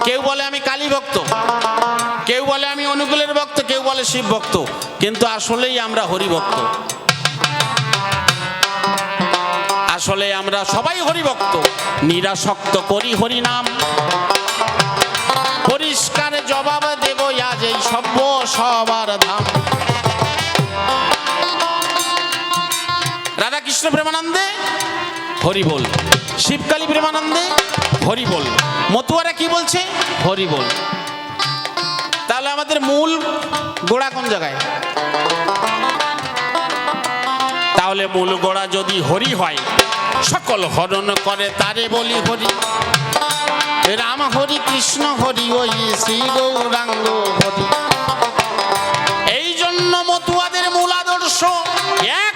কেউ বলে আমি কালী ভক্ত, কেউ বলে আমি অনুকূলের ভক্ত, কেউ বলে শিব ভক্ত, কিন্তু আসলেই আমরা হরি ভক্ত। আসলে আমরা সবাই হরি ভক্ত। নিরাসক্ত করি হরি নাম, পরিষ্কার জবাব দেব আজ এই সভ্য সবার ধাম। রাধা কৃষ্ণ প্রেমানন্দে হরি বল, শিবকালী প্রেমানন্দে হরি বল, মতুয়ারা কি বলছে? হরি বল। তাহলে আমাদের মূল গোড়া কোন জায়গায়? তাহলে মূল গোড়া যদি হরি হয়, সকল হরণ করে তারে বলি হরি। রাম হরি, কৃষ্ণ হরি, ওই শ্রী গৌরাঙ্গ হরি। এই জন্য মতুয়াদের মূল আদর্শ এক,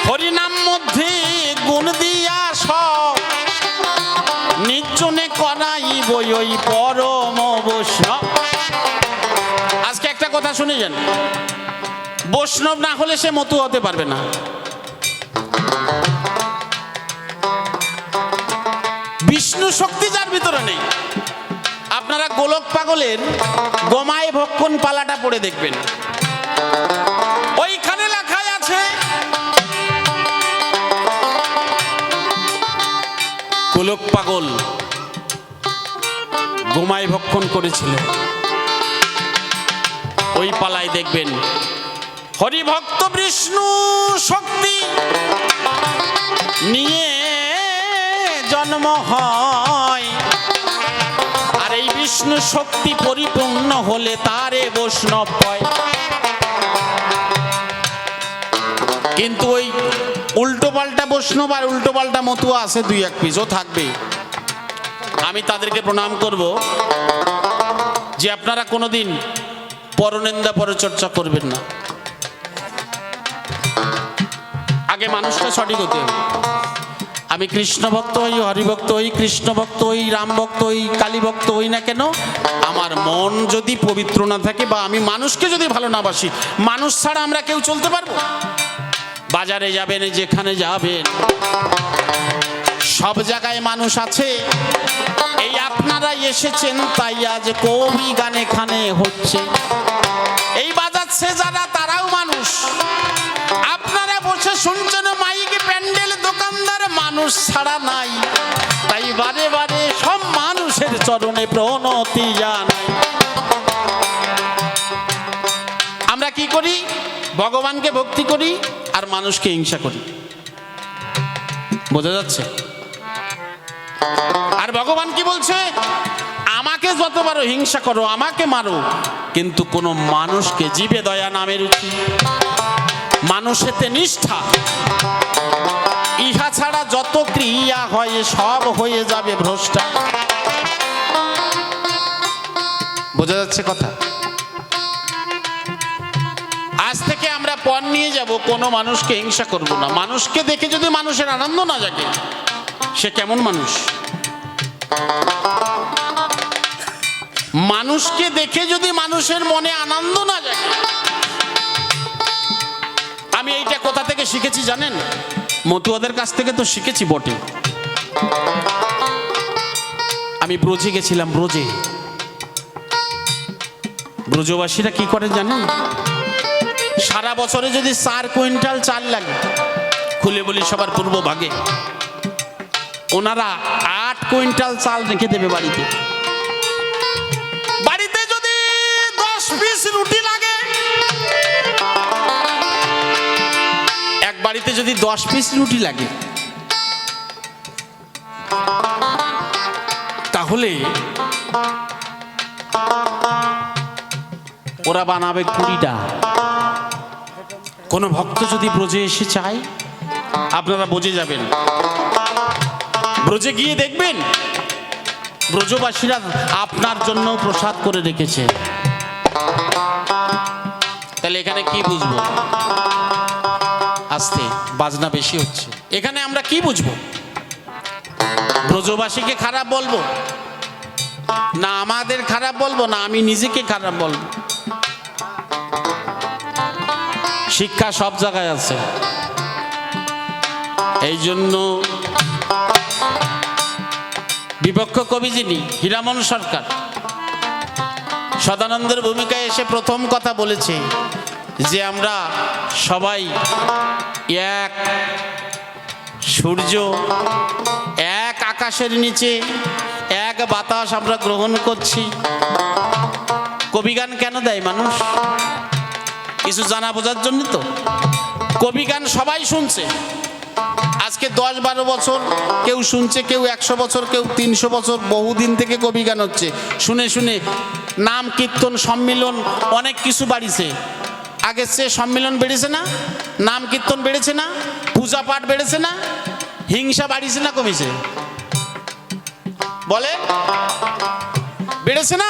হরিনাম মধ্যে গুণ দিয়া সব, নির্জনে করাইব ওই পরম বৈষ্ণব। আজকে একটা কথা শুনে যান, বৈষ্ণব না হলে সে মতুয়া হতে পারবে না। বিষ্ণু শক্তি যার ভিতরে নেই। আপনারা গোলক পাগলের গোমায় ভক্ষণ পালাটা পড়ে দেখবেন, ওইখানে লেখাই আছে গোলক পাগল গোমায় ভক্ষণ করেছিল। ওই পালায় দেখবেন হরিভক্ত বিষ্ণু শক্তি নিয়ে জন্ম হয়, আর এই বিষ্ণু শক্তি পরিপূর্ণ হলে তারে বৈষ্ণব হয়। কিন্তু ওই উল্টো পাল্টা বৈষ্ণব আর উল্টো পাল্টা মতুয়া আছে, দুই এক পিসও থাকবে। আমি তাদেরকে প্রণাম করব যে আপনারা কোনোদিন পরনিন্দা পরচর্চা করবেন না। আগে মানুষটা সঠিক হতে হবে। আমি কৃষ্ণ ভক্ত হই, হরিভক্ত হই, কৃষ্ণ ভক্ত হই, রাম ভক্ত হই, কালী ভক্ত হই না কেন, আমার মন যদি পবিত্র না থাকে বা আমি মানুষকে যদি ভালো না বাসি, মানুষ ছাড়া আমরা কেউ চলতে পারবো? বাজারে যাবেন, যেখানে যাবেন সব জায়গায় মানুষ আছে, এই আপনারা এসেছেন তাই আজ কবি গানে খানে হচ্ছে। এই বাজাচ্ছে যারা তারাও মানুষ, আপনারা বসে শুনছেন মাইকে প্যান্ডেল দোকানদার মানুষ ছাড়া নাই। তাই বারে বারে সব মানুষের চরণে প্রণতি জানাই। আমরা কি করি? ভগবানকে ভক্তি করি আর মানুষকে হিংসা করি। বোঝা যাচ্ছে? আর ভগবান কি বলছে? আমাকে যত পারো হিংসা করো, আমাকে মারো, কিন্তু কোনো মানুষকে, জীবে দয়া নামে রুচি, মানুষেতে নিষ্ঠা, ইহা ছাড়া যত ক্রিয়া হয় সব হয়ে যাবে ভ্রষ্টা। বোঝা যাচ্ছে কথা? আজ থেকে আমরা পণ নিয়ে যাব, কোনো মানুষকে হিংসা করব না। মানুষকে দেখে যদি মানুষের আনন্দ না জাগে, সে কেমন মানুষ? মানুষকে দেখে যদি মানুষের মনে আনন্দ না জাগে, আমি এইটা কোথা থেকে শিখেছি জানেন? মতুয়াদের কাছ থেকে তো শিখেছি বটে। আমি ব্রজে গেছিলাম। ব্রজবাসীরা কি করে জানেন? সারা বছরে যদি 4 কুইন্টাল চাল লাগে, খুলে বলি সবার পূর্ব ভাগে, ওনারা 8 কুইন্টাল চাল রেখে দেবে বাড়িতে। বাড়িতে যদি 10 পিস রুটি লাগে, এক বাড়িতে যদি 10 পিস রুটি লাগে, তাহলে ওরা বানাবে 20টা। কোন ভক্ত যদি ব্রজে এসে চায়, আপনারা বুঝে যাবেন। ব্রজে গিয়ে দেখবেন ব্রজবাসীরা আপনার জন্য প্রসাদ করে রেখেছে। তাহলে এখানে কি বুঝবো? আস্তে বাজনা বেশি হচ্ছে। এখানে আমরা কি বুঝবো? ব্রজবাসীকে খারাপ বলবো না, আমাদের খারাপ বলবো না, আমি নিজেকে খারাপ বলবো? শিক্ষা সব জায়গায় আছে। এই জন্য বিপক্ষ কবি যিনি, হীরামন সরকার, সদানন্দের ভূমিকায় এসে প্রথম কথা বলেছে যে আমরা সবাই এক সূর্য, এক আকাশের নিচে, এক বাতাস আমরা গ্রহণ করছি। কবিগান কেন দেয় মানুষ? কিছু জানা বোঝার জন্য তো। কবিগান সবাই শুনছে। আজকে 10-12 বছর কেউ শুনছে, কেউ 100 বছর, কেউ 300 বছর, বহুদিন থেকে কবিগান হচ্ছে। শুনে শুনে নাম কীর্তন সম্মিলন অনেক কিছু বাড়িছে। আগের চেয়ে সম্মিলন বেড়েছে না? নাম কীর্তন বেড়েছে না? পূজা পাঠ বেড়েছে না? হিংসা বাড়িছে না কমেছে? বলে বেড়েছে না?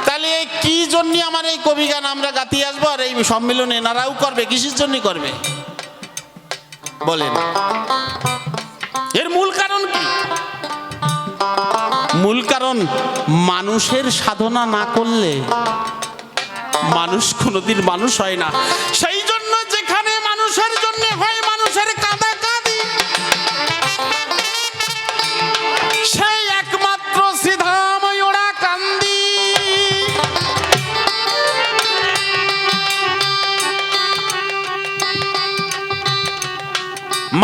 তাহলে এই কি জন্য আমার এই কবিগান আমরা গাতি আসবো, আর এই সম্মেলন এনারাও করবে? কিসের জন্য করবে বলেন? এর মূল কারণ কি? মূল কারণ, মানুষের সাধনা না করলে মানুষ কোনোদিন মানুষ হয় না। সেই জন্য যেখানে মানুষের জন্য হয় মানুষের কাঁদাকাঁদি, সেই একমাত্র শ্রীধামই ওরা কান্দি।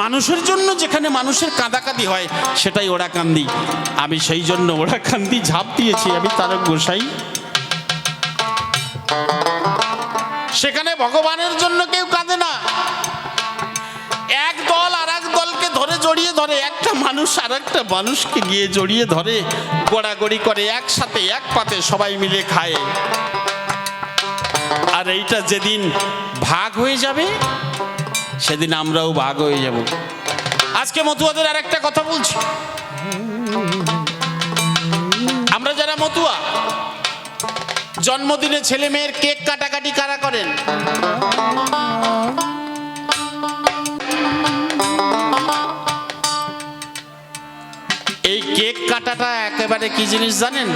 মানুষের জন্য যেখানে মানুষের কাঁদাকাঁদি হয় সেটাই ওরা কান্দি। আমি সেই জন্য ওরা কান্দি ঝাঁপ দিয়েছি, আমি তারক গোসাই। সেখানে ভগবানের জন্য কেউ কাঁদে না। এক দল আর এক দলকে ধরে জড়িয়ে ধরে, একটা মানুষ আর একটা মানুষকে গিয়ে জড়িয়ে ধরে, গোড়াগড়ি করে, একসাথে এক পাতে সবাই মিলে খায়। আর এইটা যেদিন ভাগ হয়ে যাবে, সেদিন আমরাও ভাগ হয়ে যাব। আজকে মতুয়াদের আর একটা কথা বলছি। আমরা যারা মতুয়া, জন্মদিনে ছেলে মেয়ের কেক কাটাকাটি কারা করেন? এই কেক কাটাটা একেবারে কি জিনিস জানেন?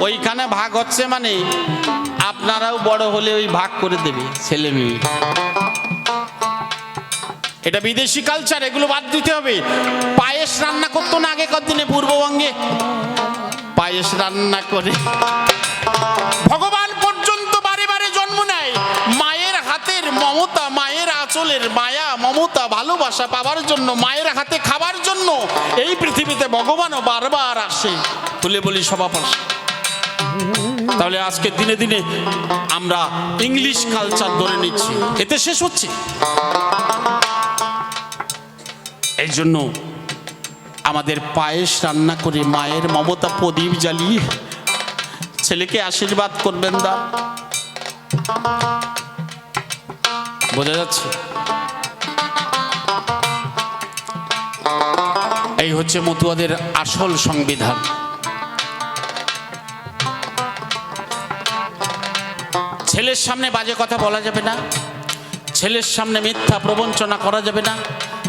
ওইখানে ভাগ হচ্ছে মানে আপনারাও বড় হলে ওই ভাগ করে দেবে ছেলে মেয়ে। এটা বিদেশি কালচার, এগুলো বাদ দিতে হবে। পায়েস রান্না করতো না আগেকার দিনে পূর্ববঙ্গে? পায়েস রান্না করে ভগবান পর্যন্ত বারে বারে জন্ম নেয় মায়ের হাতের মমতা, মায়ের আঁচলের মায়া মমতা ভালোবাসা পাওয়ার জন্য, মায়ের হাতে খাবার জন্য এই পৃথিবীতে ভগবানও বারবার আসে। তুলে বলি সভাপতি। তাহলে আজকে দিনে দিনে আমরা ইংলিশ কালচার ধরে নিচ্ছি, এতে শেষ হচ্ছে। এই জন্য আমাদের পায়েস রান্না করে মায়ের মমতা প্রদীপ জ্বালিয়ে ছেলেকে আশীর্বাদ করবেন দা। বোঝা যাচ্ছে? এই হচ্ছে মতুয়াদের আসল সংবিধান। ছেলের সামনে বাজে কথা বলা যাবে না, ছেলের সামনে মিথ্যা প্রবঞ্চনা করা যাবে না,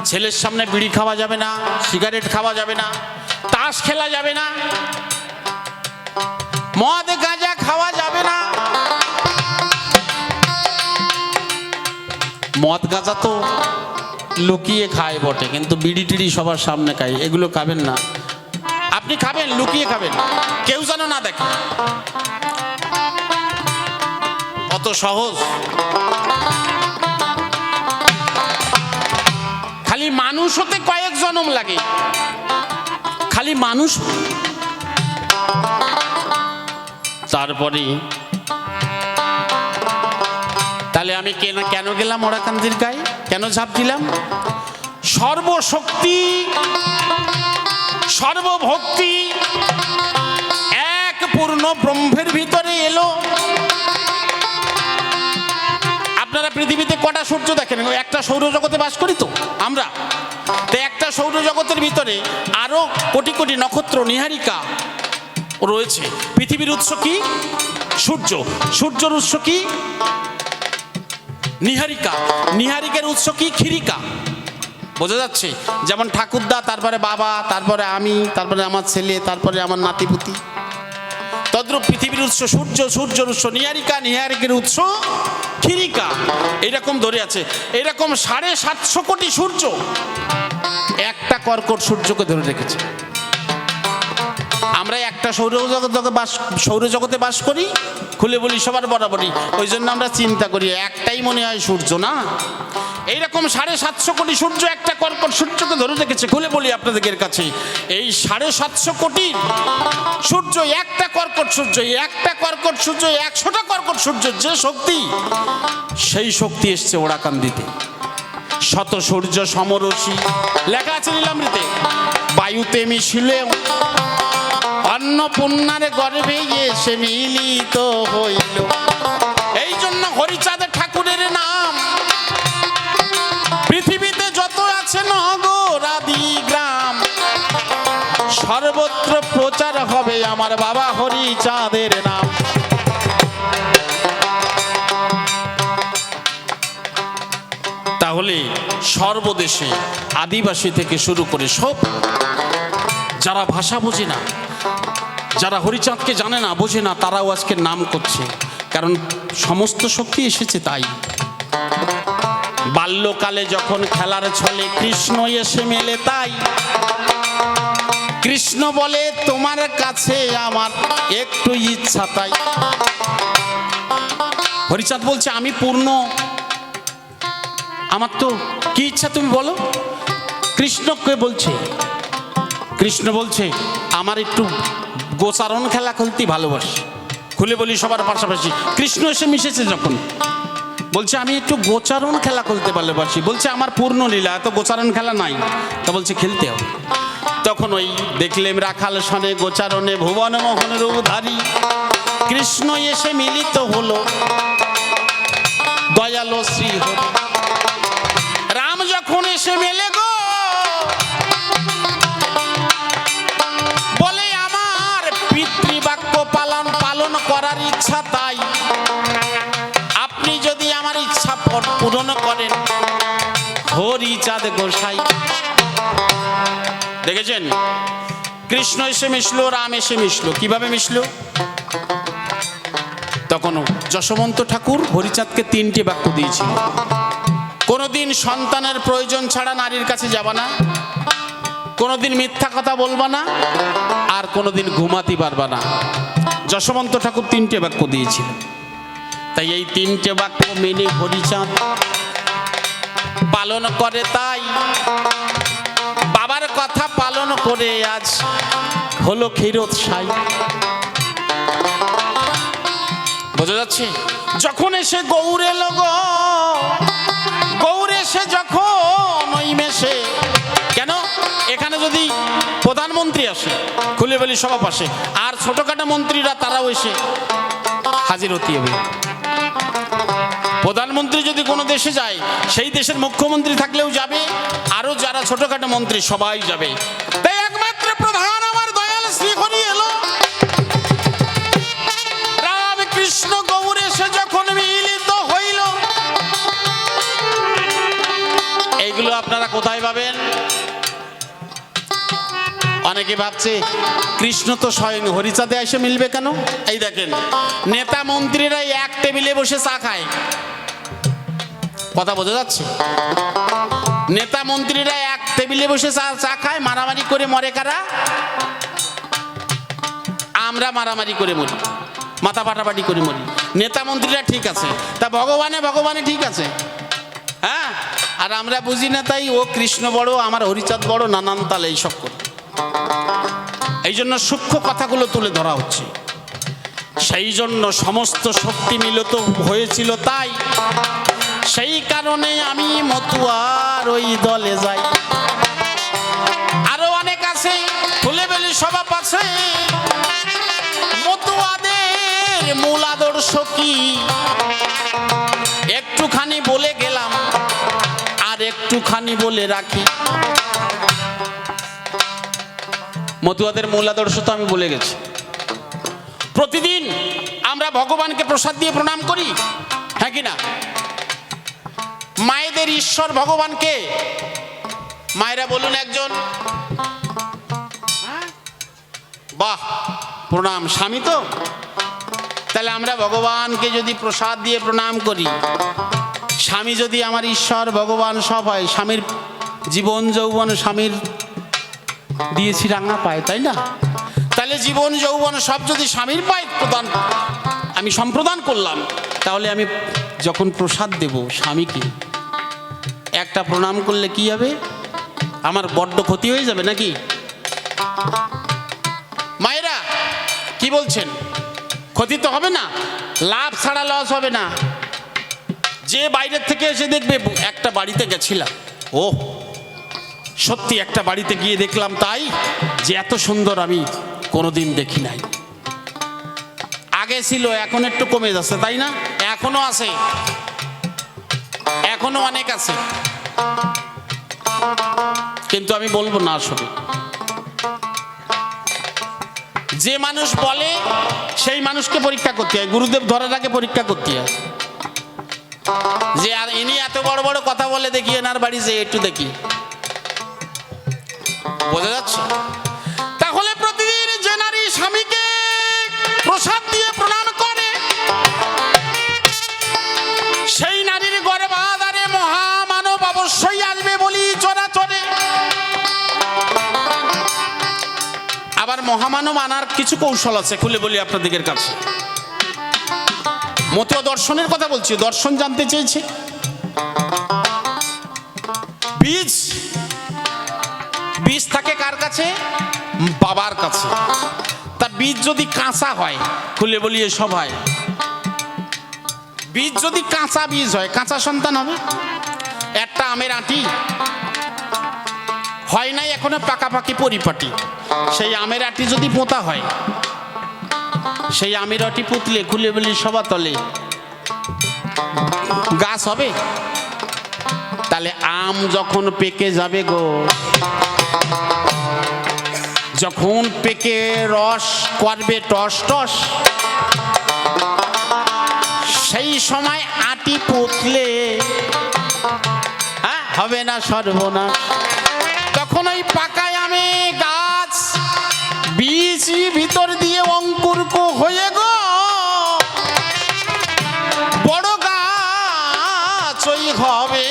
ছেলের সামনে বিড়ি খাওয়া যাবে না, সিগারেট খাওয়া যাবে না, তাস খেলা যাবে না, মদ গাঁজা খাওয়া যাবে না। মদ গাঁজা তো লুকিয়ে খায় বটে, কিন্তু বিড়ি টিড়ি সবার সামনে খায়, এগুলো খাবেন না। আপনি খাবেন, লুকিয়ে খাবেন, কেউ যেন না দেখে। অত সহজ। খালি মানুষ হতে কয়েক জনম লাগে, খালি মানুষ। তারপরে তাহলে আমি কেন গেলাম ওরাকান্দির গায়ে, কেন ঝাঁপ দিলাম? সর্বশক্তি সর্বভক্তি এক পূর্ণ ব্রহ্মের ভিতরে এলো। আপনারা পৃথিবীতে কটা সূর্য দেখেন? একটা সৌরজগতে বাস করি তো আমরা। তো একটা সৌরজগতের ভিতরে আরো কোটি কোটি নক্ষত্র নীহারিকা রয়েছে। পৃথিবীর উৎস কি? সূর্য। সূর্যের উৎস কি? নীহারিকা। নীহারিকার উৎস কি? ক্ষীরিকা। বোঝা যাচ্ছে? যেমন ঠাকুরদা, তারপরে বাবা, তারপরে আমি, তারপরে আমার ছেলে, তারপরে আমার নাতিপুতি। তদ্রূপ পৃথিবীর উৎস সূর্য, সূর্যের উৎস নীহারিকা, নীহারিকার উৎস ক্ষীরিকা। এইরকম ধরে আছে। এরকম 750 কোটি সূর্য একটা কর্কট সূর্যকে ধরে রেখেছে। আমরা একটা সৌরজগতে বাস করি, খুলে বলি সবার বরাবরই। ওই জন্য আমরা চিন্তা করি একটাই মনে হয় সূর্য, না। এইরকম 750 কোটি সূর্য একটা কর্কট সূর্যকে ধরে রেখেছে। খুলে বলি আপনাদের কাছে, এই 750 কোটি সূর্য একটা কর্কট সূর্য, একটা কর্কট সূর্য 100টা কর্কট সূর্য যে শক্তি, সেই শক্তি এসছে ওরাকান্দিতে। শত সূর্য সমরসী লেখা আছে নীলামৃতে। বায়ুতে মিশিলেও অন্নপূর্ণার গর্ভে এসে মিলিত হইল। এই জন্য হরিচাঁদ ঠাকুরের নাম পৃথিবীতে যত আছে নগর আদি গ্রাম, সর্বত্র প্রচার হবে আমার বাবা হরিচাঁদের নাম। তাহলে সর্বদেশে আদিবাসী থেকে শুরু করে সব যারা ভাষা বোঝে না, যারা হরিচাঁদকে জানে না, বোঝে না, তারাও আজকে নাম করছে। কারণ সমস্ত শক্তি এসেছে তাই। বাল্যকালে যখন খেলার ছলে কৃষ্ণ এসে মেলে, তাই কৃষ্ণ বলে তোমার কাছে আমার একটু ইচ্ছা তাই। হরিচাঁদ বলছে আমি পূর্ণ, আমার তো কি ইচ্ছা তুমি বলো। কৃষ্ণকে বলছে, কৃষ্ণ বলছে আমার একটু গোচারণ খেলা খেলতে ভালোবাসি। খুলে বলি সবার পাশাপাশি। কৃষ্ণ এসে মিশেছে যখন, বলছে আমি একটু গোচারণ খেলা খেলতে ভালোবাসি। বলছে আমার পূর্ণ লীলা, এত গোচারণ খেলা নাই। তা বলছে খেলতে হবে। তখন ওই দেখলেন রাখাল সনে গোচারণে ভুবন মোহনের উধারী কৃষ্ণ এসে মিলিত হলো দয়ালো শ্রী হরি। রাম যখন এসে মেলে গো, বলে আমার পিতৃবাক্য পালন করার ইচ্ছা, তাই আপনি যদি আমার ইচ্ছা পূরণ করেন হরিচাঁদ গোসাই। দেখেছেন? কৃষ্ণ এসে মিশলো, রাম এসে মিশলো। কিভাবে মিশলো? তখন যশবন্ত ঠাকুর হরিচাঁদকে 3টে বাক্য দিয়েছিল। কোনোদিন সন্তানের প্রয়োজন ছাড়া নারীর কাছে যাবা না, কোনোদিন মিথ্যা কথা বলবা না, আর কোনোদিন ঘুমাতে পারবা না। যশবন্ত ঠাকুর 3টে বাক্য দিয়েছিল, তাই এই 3টে বাক্য মেনে হরিচাঁদ পালন করে। তাই বাবার কথা পালন করে আজ হলো ক্ষীরোদ সাই। বোঝা যাচ্ছে? যখন এসে গৌর এলো গো, গৌর এসে যখন ওই মেশে, কেন এখানে যদি প্রধানমন্ত্রী আসে, খুলে বলি সভা পাশে, আর ছোটখাটো মন্ত্রীরা তারাও এসে হাজির হতে হবে। প্রধানমন্ত্রী যদি কোনো দেশে যায়, সেই দেশের মুখ্যমন্ত্রী থাকলেও যাবে, আরো যারা ছোটখাটো মন্ত্রী সবাই যাবে। তাই একমাত্র প্রধান আমার দয়াল শ্রীহরি এলো। রাম কৃষ্ণ গৌর এসে যখন মিলিত হইল, এইগুলো আপনারা কোথায় পাবেন? অনেকে ভাবছে কৃষ্ণ তো স্বয়ং হরিচাঁদে এসে মিলবে কেন? এই দেখেন, নেতা মন্ত্রীরা এক টেবিলে বসে চা খায়। কথা বোঝা যাচ্ছে? নেতা মন্ত্রীরা এক টেবিলে বসে চা খায়, মারামারি করে মরে কারা? আমরা মারামারি করে মরি, মাথা ফাটাফাটি করে মরি। নেতা মন্ত্রীরা ঠিক আছে, তা ভগবানে ঠিক আছে, হ্যাঁ? আর আমরা বুঝি না, তাই ও কৃষ্ণ বড়, আমার হরিচাঁদ বড়, নানান তালে এইসব করে। এই জন্য সূক্ষ্ম কথাগুলো তুলে ধরা হচ্ছে। সেই জন্য সমস্ত শক্তি মিলিত হয়েছিল, তাই সেই কারণে আমি মতুয়ার ওই দলে যাই। আরো অনেক আছে, খুলে বেলি সভা পাশে। মতুয়াদের মূল আদর্শ কি একটুখানি বলে গেলাম, আর একটুখানি বলে রাখি। মতুয়াদের মূল আদর্শ তো আমি বলে গেছি। প্রতিদিন আমরা ভগবানকে প্রসাদ দিয়ে প্রণাম করি, হ্যাঁ কি না? মায়েদের ঈশ্বর ভগবানকে, মায়েরা বলুন একজন। বাহ, প্রণাম। স্বামী তো, তাহলে আমরা ভগবানকে যদি প্রসাদ দিয়ে প্রণাম করি, স্বামী যদি আমার ঈশ্বর ভগবান সব হয়, স্বামীর জীবন যৌবন স্বামীর দিয়েছি রাঙা পায়, তাই না? তাহলে জীবন যৌবন সব যদি স্বামীর পায় প্রদান, আমি সম্প্রদান করলাম, তাহলে আমি যখন প্রসাদ দেব স্বামীকে, একটা প্রণাম করলে কি হবে? আমার বড্ড ক্ষতি হয়ে যাবে নাকি? মায়েরা কি বলছেন? ক্ষতি তো হবে না, লাভ ছাড়া লস হবে না। যে বাইরের থেকে এসে দেখবে, একটা বাড়িতে গেছিলাম, ও সত্যি একটা বাড়িতে গিয়ে দেখলাম তাই, যে এত সুন্দর আমি কোনোদিন দেখি নাই। আগে ছিল, এখন একটু কমে যাচ্ছে, তাই না? এখনো আছে, এখনো অনেক আছে, কিন্তু আমি বলবো না। আসলে যে মানুষ বলে সেই মানুষকে পরীক্ষা করতে হয়, গুরুদেব ধরার আগে পরীক্ষা করতে হয়, যে আর ইনি এত বড় বড় কথা বলে, দেখি এনার বাড়ি যে একটু দেখি। বোঝা যাচ্ছে? তাহলে প্রতিদিন যে নারী স্বামীকে প্রসাদ দিয়ে প্রণাম করে, সেই নারীর গর্ভাধারে মহামানব অবশ্যই আসবে বলি চরাচরে। আবার মহামানব আনার কিছু কৌশল আছে, খুলে বলি আপনাদের কাছে। মতুয়া দর্শনের কথা বলছি, দর্শন জানতে চেয়েছে। বীজ বীজ থাকে কার কাছে? বাবার কাছে। তা বীজ যদি কাঁচা হয়, খুলে বলি এসব হয়, বীজ যদি কাঁচা বীজ হয়, কাঁচা সন্তান হবে। একটা আমের আঁটি হয় নাই এখনো পাকাপাকি পরিপাটি, সেই আমের আঁটি যদি পোঁতা হয়, সেই আমের আঁটি পুতলে খুলে বলি সবা তলে গাছ হবে। তাহলে আম যখন পেকে যাবে গো, যখন পেকে রস করবে টস টস, সেই সময় আটি পুতলে হবে না সর্বনাশ? তখন ওই পাকা আমে গাছ বীজ ভিতর দিয়ে অঙ্কুর হয়ে গো বড় গাছ ওই হবে।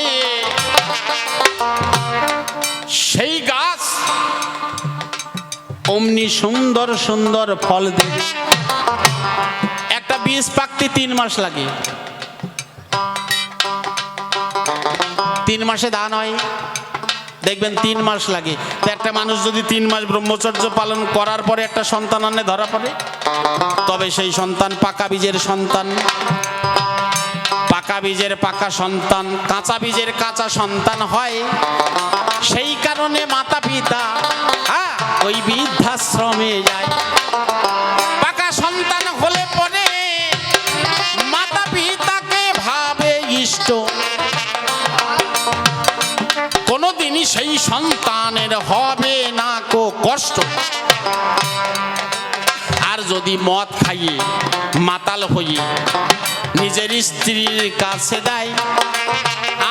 সুন্দর সুন্দর ফল দেবে। একটা বীজ পাকতে 3 মাস লাগে। 3 মাসে ধান হয়, দেখবেন 3 মাস লাগে। তো একটা মানুষ যদি 3 মাস ব্রহ্মচর্য পালন করার পরে একটা সন্তান আনে ধরা পড়ে, তবে সেই সন্তান পাকা বীজের সন্তান, পাকা বীজের পাকা সন্তান, কাঁচা বীজের কাঁচা সন্তান হয়। সেই কারণে মাতা পিতা ওই বৃদ্ধাশ্রমে যায়। পাকা সন্তান হলে পরে মাতা পিতাকে ভাবে ইষ্ট, কোনোদিনই সেই সন্তানের হবে না কো কষ্ট। আর যদি মদ খাইয়ে মাতাল হয়ে নিজের স্ত্রীর কাছে দেয়,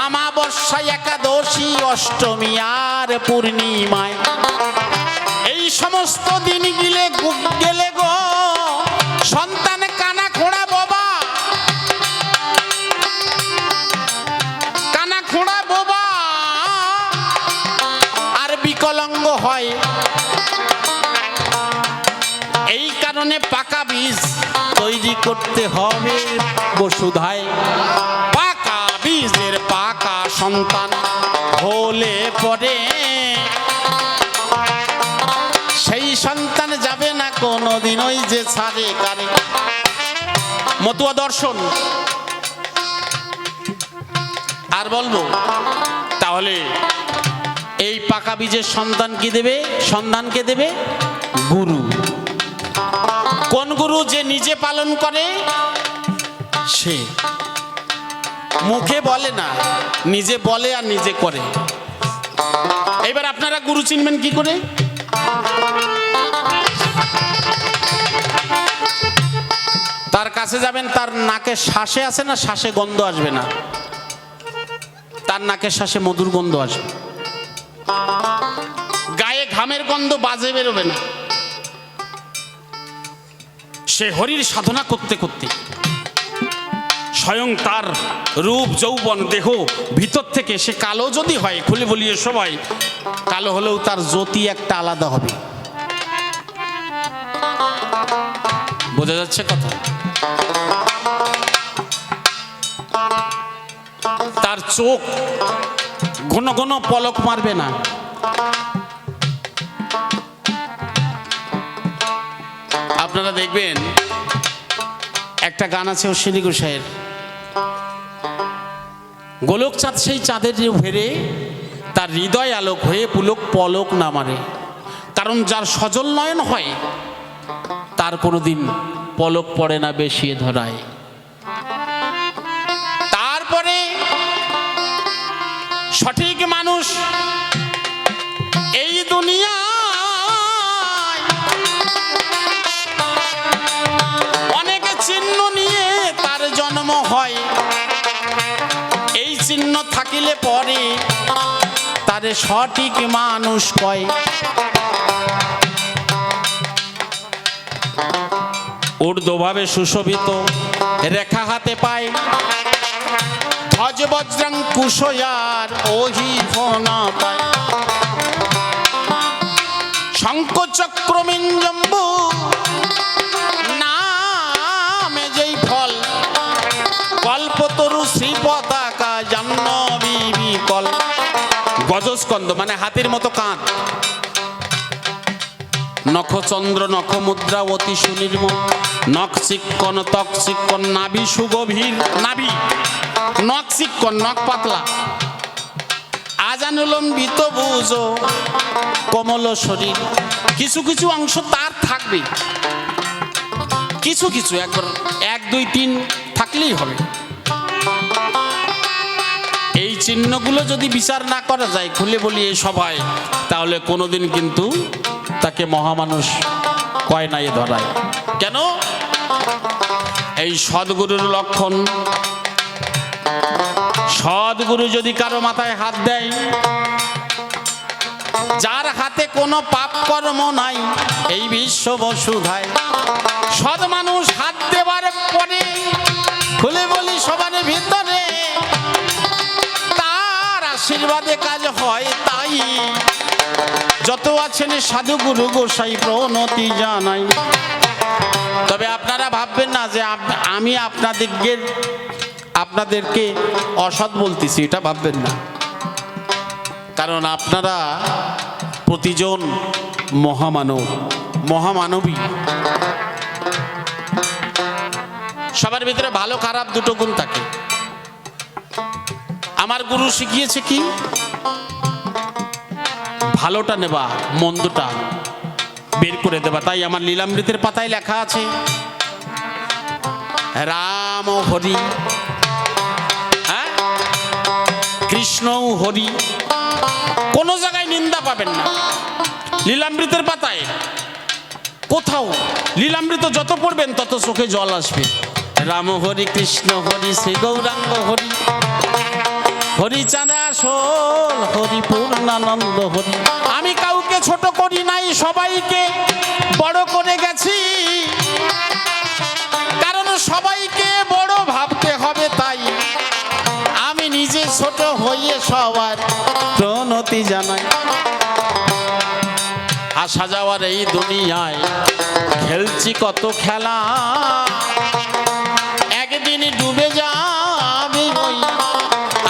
আমাবস্যা, একাদশী, অষ্টমী আর পূর্ণিমায়, এই সমস্ত দিন গেলে গো সন্তান কানা খোঁড়া বাবা, কানা খোঁড়া বাবা আর বিকলাঙ্গ হয়। এই কারণে পাকা বীজ তৈরি করতে হবে বসুধায়। পাকা বীজের পাকা সন্তান হলে পরে সেই সন্তান যাবে না কোনোদিন ওই যে ছাড়ে কারে। মতুয়া দর্শন আর বলবো, তাহলে এই পাকা বীজের সন্তান কি দেবে? সন্ধানকে দেবে গুরু। কোন গুরু? যে নিজে পালন করে, সে মুখে বলে না, নিজে বলে আর নিজে করে। এবার আপনারা গুরু চিনবেন কি করে? তার কাছে যাবেন, তার নাকে শ্বাসে আছে না, শ্বাসে গন্ধ আসবে না, তার নাকের শ্বাসে মধুর গন্ধ আসবে, গায়ে ঘামের গন্ধ বাজে বেরোবে না। সে হরির সাধনা করতে করতে স্বয়ং তার রূপ যৌবন দেহ ভিতর থেকে, সে কালো যদি হয়, খুলে বলিয়ে সবাই কালো হলেও তার জ্যোতি একটা আলাদা হবে। বোঝা যাচ্ছে কথা? তার চোখ ঘন ঘন পলক মারবে না। আপনারা দেখবেন একটা গান আছে অশ্বিনী গোসাইয়ের, গোলক চাঁদ সেই চাঁদের ভেরে তার হৃদয় আলোক হয়ে পুলক পলক না মারে। কারণ যার সজল নয়ন হয় তার কোনোদিন পলক পড়ে না বেশি ধরায়। তারপরে সঠিক মানুষ এই দুনিয়া চিহ্ন নিয়ে তার জন্ম হয়। এই চিহ্ন থাকিলে পরে তারে সঠিক মানুষ কয়। ঊর্ধ্বভাবে সুশোভিত রেখা হাতে পায়, ধ্বজ বজ্রাং কুশয়ার ওহি ফোনা পায়। শঙ্খ চক্র মিঞ্জম্বু কল্পতরু শ্রী পতাকা জাহ্নবী বিকল। গজস্কন্ধ মানে হাতির মতো কাঁধ, নখচন্দ্র নখ মুদ্রা অতি সুনির্মল, নখ চিক্কন ত্বক চিক্কন, নাভি সুগভীর নাভি, নখ চিক্কন নখ পাতলা, আজানুলম্বিত ভুজ, কোমল শরীর। কিছু কিছু অংশ তার থাকবে, কিছু কিছু একবার 1 2 3 থাকলেই হবে। এই চিহ্নগুলো যদি বিচার না করা যায়, খুলে বলি এই সভায়, তাহলে কোনোদিন কিন্তু তাকে মহামানুষ কয় নাই ধরায়। কেন? এই সদ্গুরুর লক্ষণ। সদ্গুরু যদি কারো মাথায় হাত দেয়, যার হাতে কোনো পাপ কর্ম নাই এই বিশ্ব বসুধায়, সৎ মানুষ হাত দেবার পরে খুলে বলি সবার ভিতরে তার আশীর্বাদে কাজ হয়। তাই যত আছেন সাধু গুরু গোসাই প্রণতি জানাই। তবে আপনারা ভাববেন না যে আমি আপনাদেরকে অসৎ বলতেছি, এটা ভাববেন না। কারণ আপনারা প্রতিজন মহামানবী। সবার ভিতরে ভালো খারাপ দুটো গুণ থাকে। আমার গুরু শিখিয়েছে কি? ভালোটা নেবা, মন্দটা বের করে দেবা। তাই আমার লীলামৃতের পাতায় লেখা আছে, রাম হরি, হ্যাঁ, কৃষ্ণ হরি। কোনো জায়গায় নিন্দা পাবেন না লীলামৃতের পাতায়, কোথাও। লীলামৃত যত পড়বেন তত চোখে জল আসবে। রাম হরি, কৃষ্ণ হরি, শ্রী গৌরাঙ্গ হরি, হরি চাঁদা সোল, হরি পূর্ণানন্দ হরি। আমি কাউকে ছোট করি নাই, সবাইকে বড় করে গেছি। কারণ সবাইকে বড় ভাবতে হবে, তাই আমি নিজে ছোট হয়ে সবার প্রণতি জানাই। আসা যাওয়ার এই দুনিয়ায় খেলছি কত খেলা, একদিন ডুবে যাবে ওই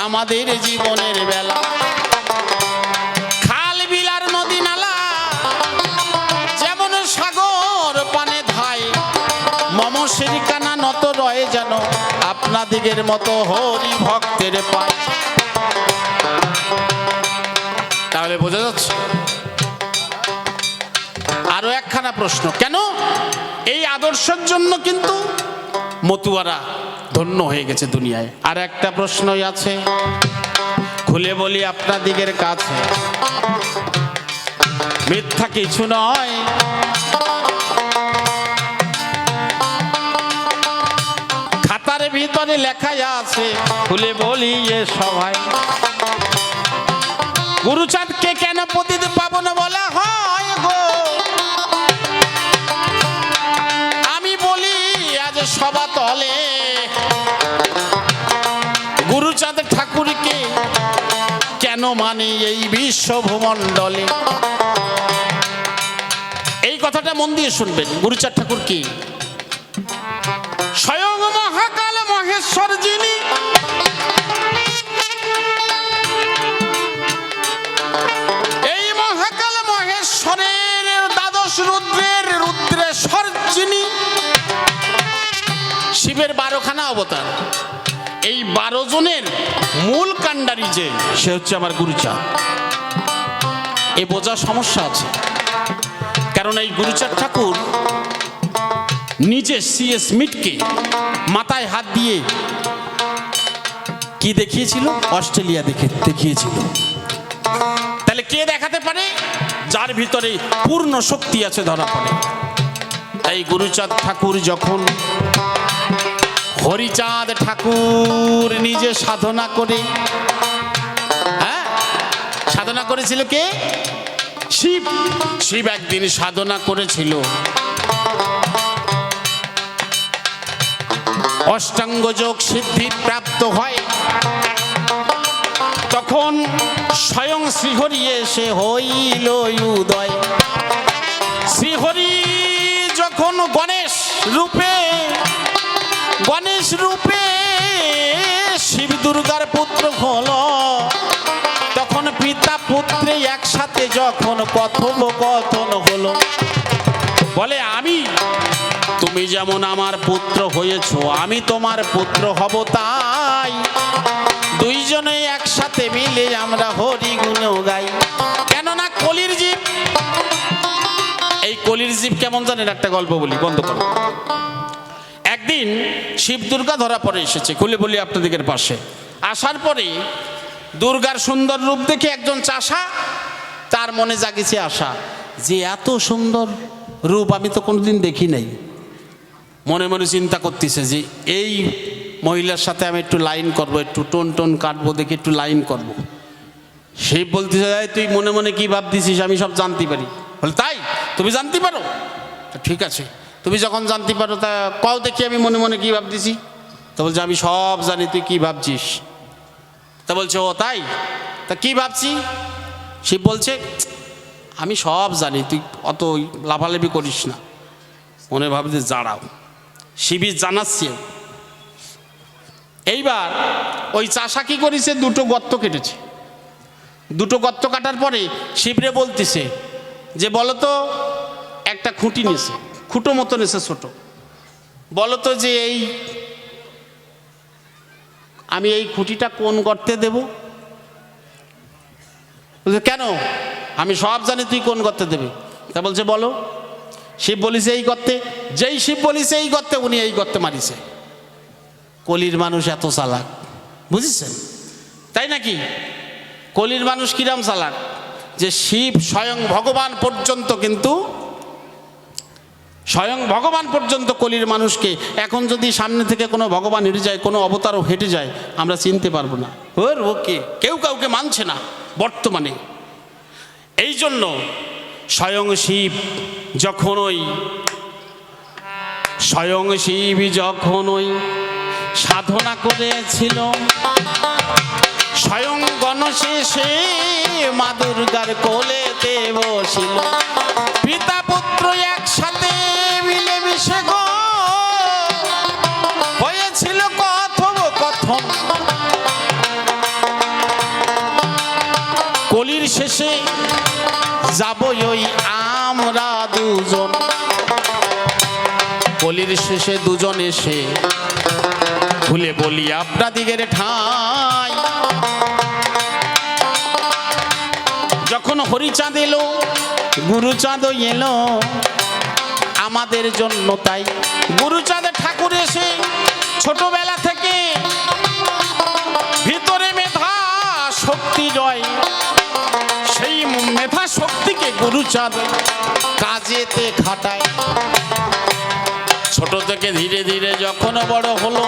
আমাদের জীবনের বেলা। খাল বিলার নদী নালা যেমন সাগর পানে ধাই, মম শিরকানা নত রয়ে যেন আপনাদিগের মতো হরি ভক্তের পায়। তাহলে বোঝা যাচ্ছে। আরো একখানা প্রশ্ন, কেন এই আদর্শের জন্য কিন্তু মতুয়ারা ধন্য হয়ে গেছে দুনিয়ায়। আর একটা প্রশ্নই আছে, খুলে বলি আপনাদিগের কাছে, মিথ্যা কিছু নয়। খাতার ভিতরে লেখাই আছে, খুলে বলি এ সবাই, গুরুচাঁদকে কেন পতিত পাবন বলা হয় গো? আমি বলি আজ সবা তলে, গুরুচাঁদ ঠাকুরকে কেন মানে এই বিশ্ব ভূমণ্ডলে? এই কথাটা মন দিয়ে শুনবেন। গুরুচাঁদ ঠাকুর কি? স্বয়ং মহাকাল মহেশ্বর যিনি, এই মহাকাল মহেশ্বরের দ্বাদশ রুদ্রের রুদ্রেশ্বর যিনি, শিবের 12খানা অবতার, এই 12 জনের মূল কাণ্ডারি যে, সে হচ্ছে আমার গুরুচাঁদ। এ বোঝা সমস্যা আছে, কারণ এই গুরুচাঁদ ঠাকুর নিজে C.S. স্মিথকে মাথায় হাত দিয়ে কি দেখিয়েছিল? অস্ট্রেলিয়া দেখিয়েছিল। তাহলে কে দেখাতে পারে? যার ভিতরে পূর্ণ শক্তি আছে ধরা পড়ে। এই গুরুচাঁদ ঠাকুর যখন, হরিচাঁদ ঠাকুর নিজে সাধনা করে, হ্যাঁ, সাধনা করেছিল কে? শিব একদিন সাধনা করেছিল, অষ্টাঙ্গ যোগ সিদ্ধি প্রাপ্ত হয়। তখন স্বয়ং শ্রীহরি এসে হইল উদয়। শ্রীহরি যখন গণেশ রূপে শিব দুর্গার পুত্র হল, তখন পিতা পুত্রে একসাথে যখন কথোপকথন হলো, বলে তুমি যেমন আমার পুত্র হয়েছ, আমি তোমার পুত্র হব, তাই দুইজনে একসাথে মিলে আমরা হরি গুণ গাই। কেননা কলির জীব। এই কলির জীব কেমন জানেন? একটা গল্প বলি, বন্ধ করো। একদিন শিব দুর্গা ধরা পড়ে এসেছে, খুলে বলি আপনাদের পাশে। আসার পরে দুর্গার সুন্দর রূপ দেখে একজন চাষা, তার মনে জাগিছে আশা যে এত সুন্দর রূপ আমি তো কোনোদিন দেখি নাই। মনে মনে চিন্তা করতেছে যে এই মহিলার সাথে আমি একটু লাইন করব, একটু টোন কাটবো, দেখে একটু লাইন করব। শিব বলতেছে, তুই মনে মনে কি ভাবতেছিস আমি সব জানতে পারি। বলে, তাই তুমি জানতে পারো? ঠিক আছে, তুমি যখন জানতে পারো তা কও দেখি আমি মনে মনে কি ভাবতেছি। তো বলছে, আমি সব জানি, তুই কি ভাবছিস? তা বলছে, ও তাই, তা কি ভাবছি? শিব বলছে, আমি সব জানি, তুই অত লাফালাফি করিস না। মনে ভাবে যে জাড়াও, শিবির জানাচ্ছে। এইবার ওই চাষা কি করেছে, দুটো গর্ত কেটেছে। দুটো গর্ত কাটার পরে শিবরে বলতেছে যে বলতো, একটা খুঁটি নিয়েছে, খুঁটো মতো নিয়েছে ছোট, বলতো যে আমি এই খুঁটিটা কোন গর্তে দেব? বলছে কেন? আমি সব জানি, তুই কোন গর্তে দেবে? তা বলছে বলো। শিব বলিছে এই গর্তে। যেই শিব বলিছে এই গর্তে, উনি এই গর্তে মারিছে। কলির মানুষ এত চালাক, বুঝেছেন তাই নাকি? কলির মানুষ কিরাম চালাক যে শিব স্বয়ং ভগবান পর্যন্ত, কিন্তু স্বয়ং ভগবান পর্যন্ত কলির মানুষকে, এখন যদি সামনে থেকে কোনো ভগবান হেঁটে যায়, কোনো অবতারও হেঁটে যায়, আমরা চিনতে পারবো না। ওর ওকে কেউ কাউকে মানছে না বর্তমানে। এই জন্য স্বয়ং শিব যখন ওই সাধনা করেছিল, স্বয়ং গণশেষে মা দুর্গার কোলেতে বসিল, পিতা পুত্র একসাথে মিলেমিশে গো হয়েছিল কথোপকথন। কলির শেষে যাবই ওই আমরা দুজন, কলির শেষে দুজন এসে খুলে বলি আপনাদিগের ঠাঁই। যখন হরিচাঁদ এলো, গুরুচাঁদও এলো আমাদের জন্য, তাই গুরুচাঁদ ঠাকুর এসে ছোটবেলা থেকে ভিতরে মেধা শক্তি জয়, সেই মেধা শক্তিকে গুরুচাঁদ কাজেতে খাটায়। ছোট থেকে ধীরে ধীরে যখন বড় হলো,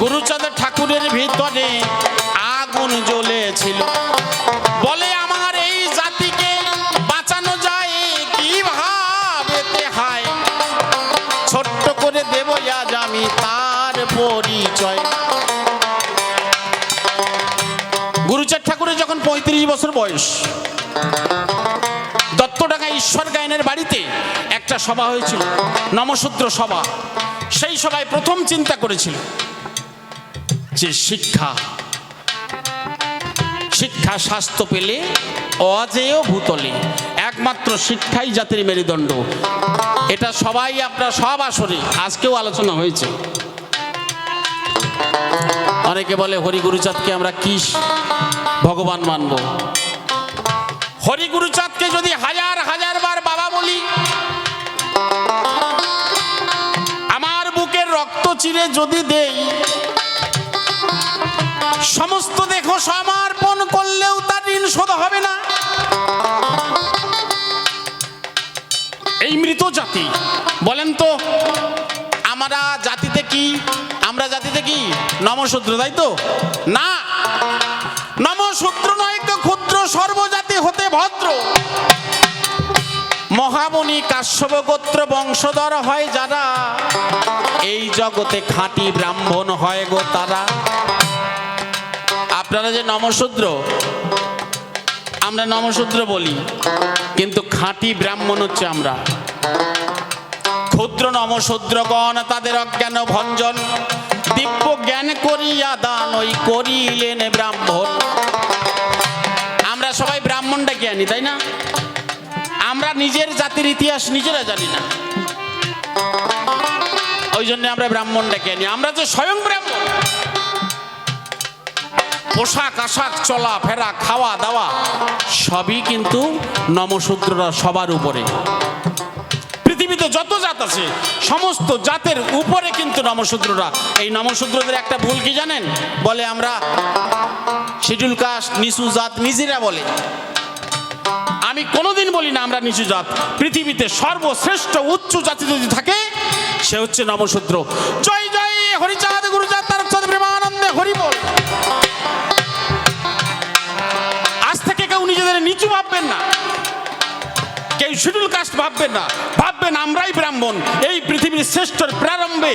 গুরুচাঁদ ঠাকুরের ভিতরে আগুন জ্বলেছিল। বলে আমার এই জাতিকে বাঁচানো যায় কিভাবে হায়, ছোট্ট করে দেব আজ আমি তার পরিচয়। গুরুচাঁদ ঠাকুরের যখন 35 বছর বয়স, দত্তডাঙ্গা ঈশ্বর গায়নের বাড়িতে একটা সভা হয়েছিল, নমশূদ্র সভা। সেই সভায় প্রথম চিন্তা করেছিল যে শিক্ষা স্বাস্থ্য পেলে অজেয় ভূতলে, একমাত্র শিক্ষাই জাতির মেরুদণ্ড। এটা সবাই, আপনারা সব আসরে আজকেও আলোচনা হয়েছে। অনেকে বলে হরি গুরুচাঁদকে আমরা কি ভগবান মানব? হরি গুরুচাঁদকে যদি হাজার হাজার বার বাবা বলি, আমার বুকের রক্ত চিরে যদি দেই, সমস্ত দেহ সমর্পণ করলেও তার ঋণ শোধ হবে না। এই মৃত জাতি, বলেন তো আমরা জাতিতে কি? আমরা জাতিতে কি নমশূদ্র, তাই তো? না, নমশূদ্র নয় তো ক্ষুদ্র, সর্বজাতি হতে ভদ্র। মহামণি কাশ্যপ গোত্র বংশধর হয় যারা, এই জগতে খাঁটি ব্রাহ্মণ হয় গো তারা। আপনারা যে নমশূদ্র, আমরা নমশূদ্র বলি, কিন্তু খাঁটি ব্রাহ্মণ হচ্ছে আমরা। ক্ষুদ্র নমশূদ্রগণ তাদের অজ্ঞান ভঞ্জন, দিব্য জ্ঞান করিয়া দান ওই করিলেন ব্রাহ্মণ। আমরা সবাই ব্রাহ্মণটা জ্ঞানী, তাই না? আমরা নিজের জাতির ইতিহাস নিজেরা জানি না, ওই জন্য আমরা ব্রাহ্মণটা জ্ঞানী। আমরা যে স্বয়ং ব্রাহ্মণ, পোশাক আশাক, চলা ফেরা, খাওয়া দাওয়া সবই কিন্তু নমশূদ্ররা সবার উপরে। পৃথিবীতে যত জাত আছে সমস্ত জাতের উপরে কিন্তু নমশূদ্ররা। এই নমশূদ্রদের একটা ভুল কি জানেন? বলে আমরা শিডিউল কাস্ট, নিচু জাত, নিজেরা বলে। আমি কোনোদিন বলি না আমরা নিচু জাত। পৃথিবীতে সর্বশ্রেষ্ঠ উচ্চ জাতি যদি থাকে সে হচ্ছে নমশূদ্র। জয় জয় হরিচাঁদ গুরুচাঁদ তারকচাঁদ প্রেমানন্দে হরি বল। আজ থেকে কেউ নিজেদের নিচু ভাববেন না, কেউ শিডিউল কাস্ট ভাববেন না, ভাববেন আমরাই ব্রাহ্মণ। এই পৃথিবীর শ্রেষ্ঠর প্রারম্ভে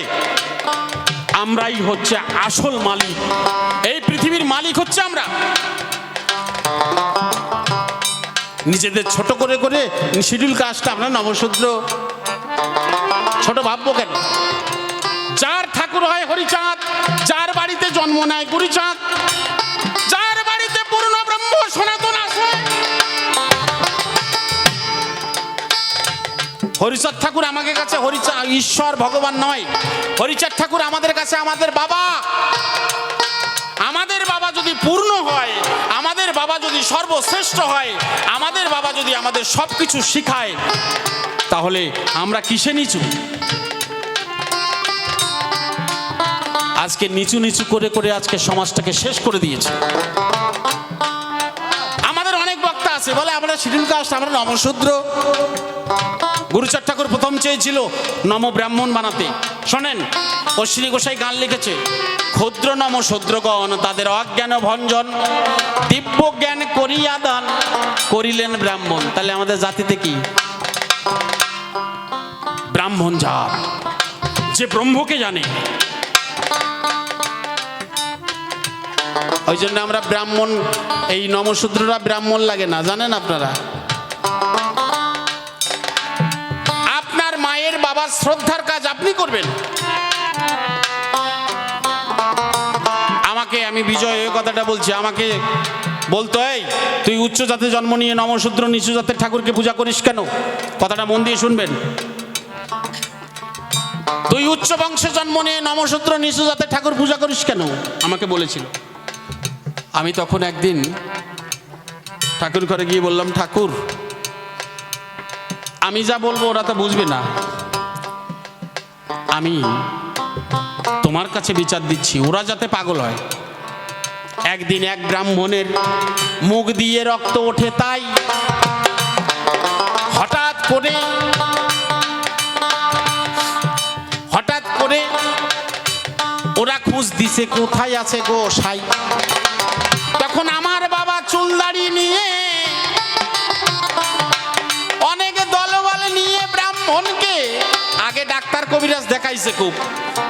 আমরাই হচ্ছে আসল মালিক। এই পৃথিবীর মালিক হচ্ছে আমরা। নিজেদের ছোট করে করে শিডিউল কাস্টটা আমরা নমশূদ্র ছোট ভাববো কেন? যার ঠাকুর হয় হরিচাঁদ, যার বাড়িতে জন্ম নেয় গুরুচাঁদ, যার বাড়িতে পূর্ণ ব্রহ্ম সনাতন আসে, হরিচাঁদ ঠাকুর আমাদের কাছে ঈশ্বর ভগবান নয়। হরিচাঁদ ঠাকুর আমাদের কাছে আমাদের বাবা। আমাদের বাবা যদি পূর্ণ হয়, আমাদের বাবা যদি সর্বশ্রেষ্ঠ হয়, আমাদের বাবা যদি আমাদের সব কিছু শিখায়, তাহলে আমরা কিসে নিচু? আজকে নিচু নিচু করে করে আজকে সমাজটাকে শেষ করে দিয়েছে। আমাদের অনেক বক্তা আছে বলে আমরা শিডিউল কাস্ট, আমরা নমশূদ্র। গুরুচাঁদ ঠাকুর প্রথম চেয়েছিল নম ব্রাহ্মণ বানাতে। শোনেন, অশ্বিনী গোসাই গান লিখেছে, ক্ষুদ্র নম শূদ্রগণ তাদের অজ্ঞান ভঞ্জন, দিব্য জ্ঞান করিয়া দান করিলেন ব্রাহ্মণ। তাহলে আমাদের জাতিতে কি? ব্রাহ্মণ জাত, যে ব্রহ্মকে জানে। ওই জন্য আমরা ব্রাহ্মণ, এই নমশূদ্ররা ব্রাহ্মণ লাগে না, জানেন আপনারা? আপনার মায়ের বাবার শ্রদ্ধার কাজ আপনি করবেন। আমি বিজয় এই কথাটা বলছি, আমাকে বলতো, এই তুই উচ্চ জাতে জন্ম নিয়ে নমশূদ্র নিচু জাতের ঠাকুরকে পূজা করিস কেন? কথাটা মন দিয়ে শুনবেন। তুই উচ্চ বংশে জন্ম নিয়ে নমশূদ্র নিচু জাতের ঠাকুর পূজা করিস কেন? আমাকে বলেছিল। আমি তখন একদিন ঠাকুর ঘরে গিয়ে বললাম, ঠাকুর আমি যা বলবো ওরা তো বুঝবে না, আমি তোমার কাছে বিচার দিচ্ছি, ওরা যাতে পাগল হয়। একদিন এক ব্রাহ্মণের মুখ দিয়ে রক্ত ওঠে, তাই হঠাৎ করে ওরা খোঁজ দিছে কোথায় আছে গো সাই। তখন আমার বাবা চুল দাড়ি নিয়ে অনেক দলবল নিয়ে ব্রাহ্মণকে আগে ডাক্তার কবিরাজ দেখাইছে খুব।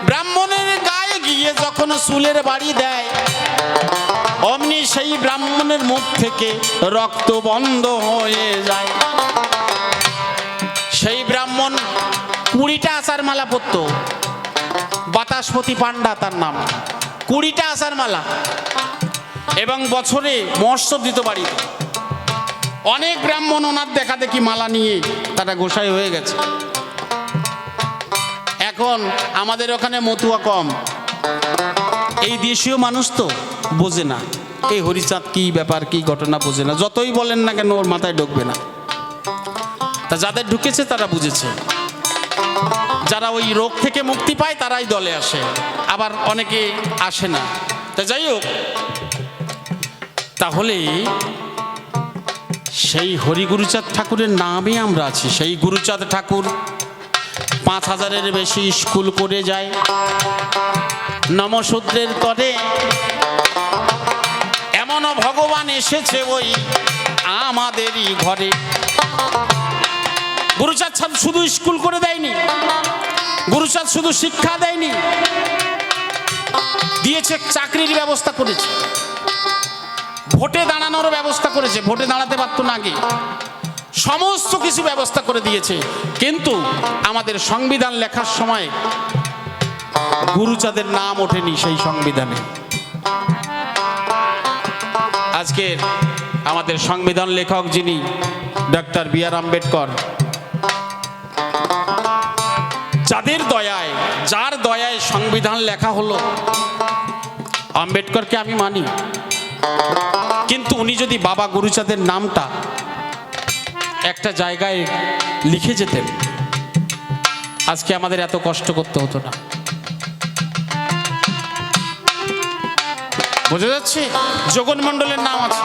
ব্রাহ্মণের গায়ে গিয়ে যখন চুলের বাড়ি দেয়, অমনি সেই ব্রাহ্মণের মুখ থেকে রক্ত বন্ধ হয়ে যায়। সেই ব্রাহ্মণ 20টা আচার মালা পরত, বাতাসপতি পান্ডা তার নাম। 20টা আচার মালা, এবং বছরে মহোৎসব দিত বাড়িতে। অনেক ব্রাহ্মণ ওনার দেখা দেখি মালা নিয়ে তারা গোসাই হয়ে গেছে। এখন আমাদের ওখানে মতুয়া কম, এই দেশীয় মানুষ তো বোঝে না এই হরিচাঁদ কি ব্যাপার, কি ঘটনা বোঝে না। যতই বলেন না কেন ওর মাথায় ঢুকবে না। তা যাদের ঢুকেছে তারা বুঝেছে। যারা ওই রোগ থেকে মুক্তি পায় তারাই দলে আসে, আবার অনেকে আসে না। তা যাই হোক, তাহলে সেই হরিগুরুচাঁদ ঠাকুরের নামে আমরা আছি। সেই গুরুচাঁদ ঠাকুর 5000-এর বেশি স্কুল করে যায় নমশূদ্রের তরে। এমনও ভগবান এসেছে ওই আমাদেরই ঘরে। গুরুচাঁদ শুধু স্কুল করে দেয়নি, গুরুচাঁদ শুধু শিক্ষা দেয়নি, দিয়েছে চাকরির ব্যবস্থা করেছে, ভোটে দাঁড়ানোর ব্যবস্থা করেছে। ভোটে দাঁড়াতে পারতো না আগে, সমস্ত কিছু ব্যবস্থা করে দিয়েছে। কিন্তু আমাদের সংবিধান লেখার সময় গুরুচাঁদের নাম ওঠেনি সেই সংবিধানে। আজকের আমাদের সংবিধান লেখক যিনি ডক্টর বি.আর. আম্বেদকর, যার দয়ায় সংবিধান লেখা হলো, আম্বেদকরকে আমি মানি। কিন্তু উনি যদি বাবা গুরুচাঁদের নামটা একটা জায়গায় লিখে যেতেন, আজকে আমাদের এত কষ্ট করতে হতো না। বোঝা যাচ্ছে? জগন মণ্ডলের নাম আছে,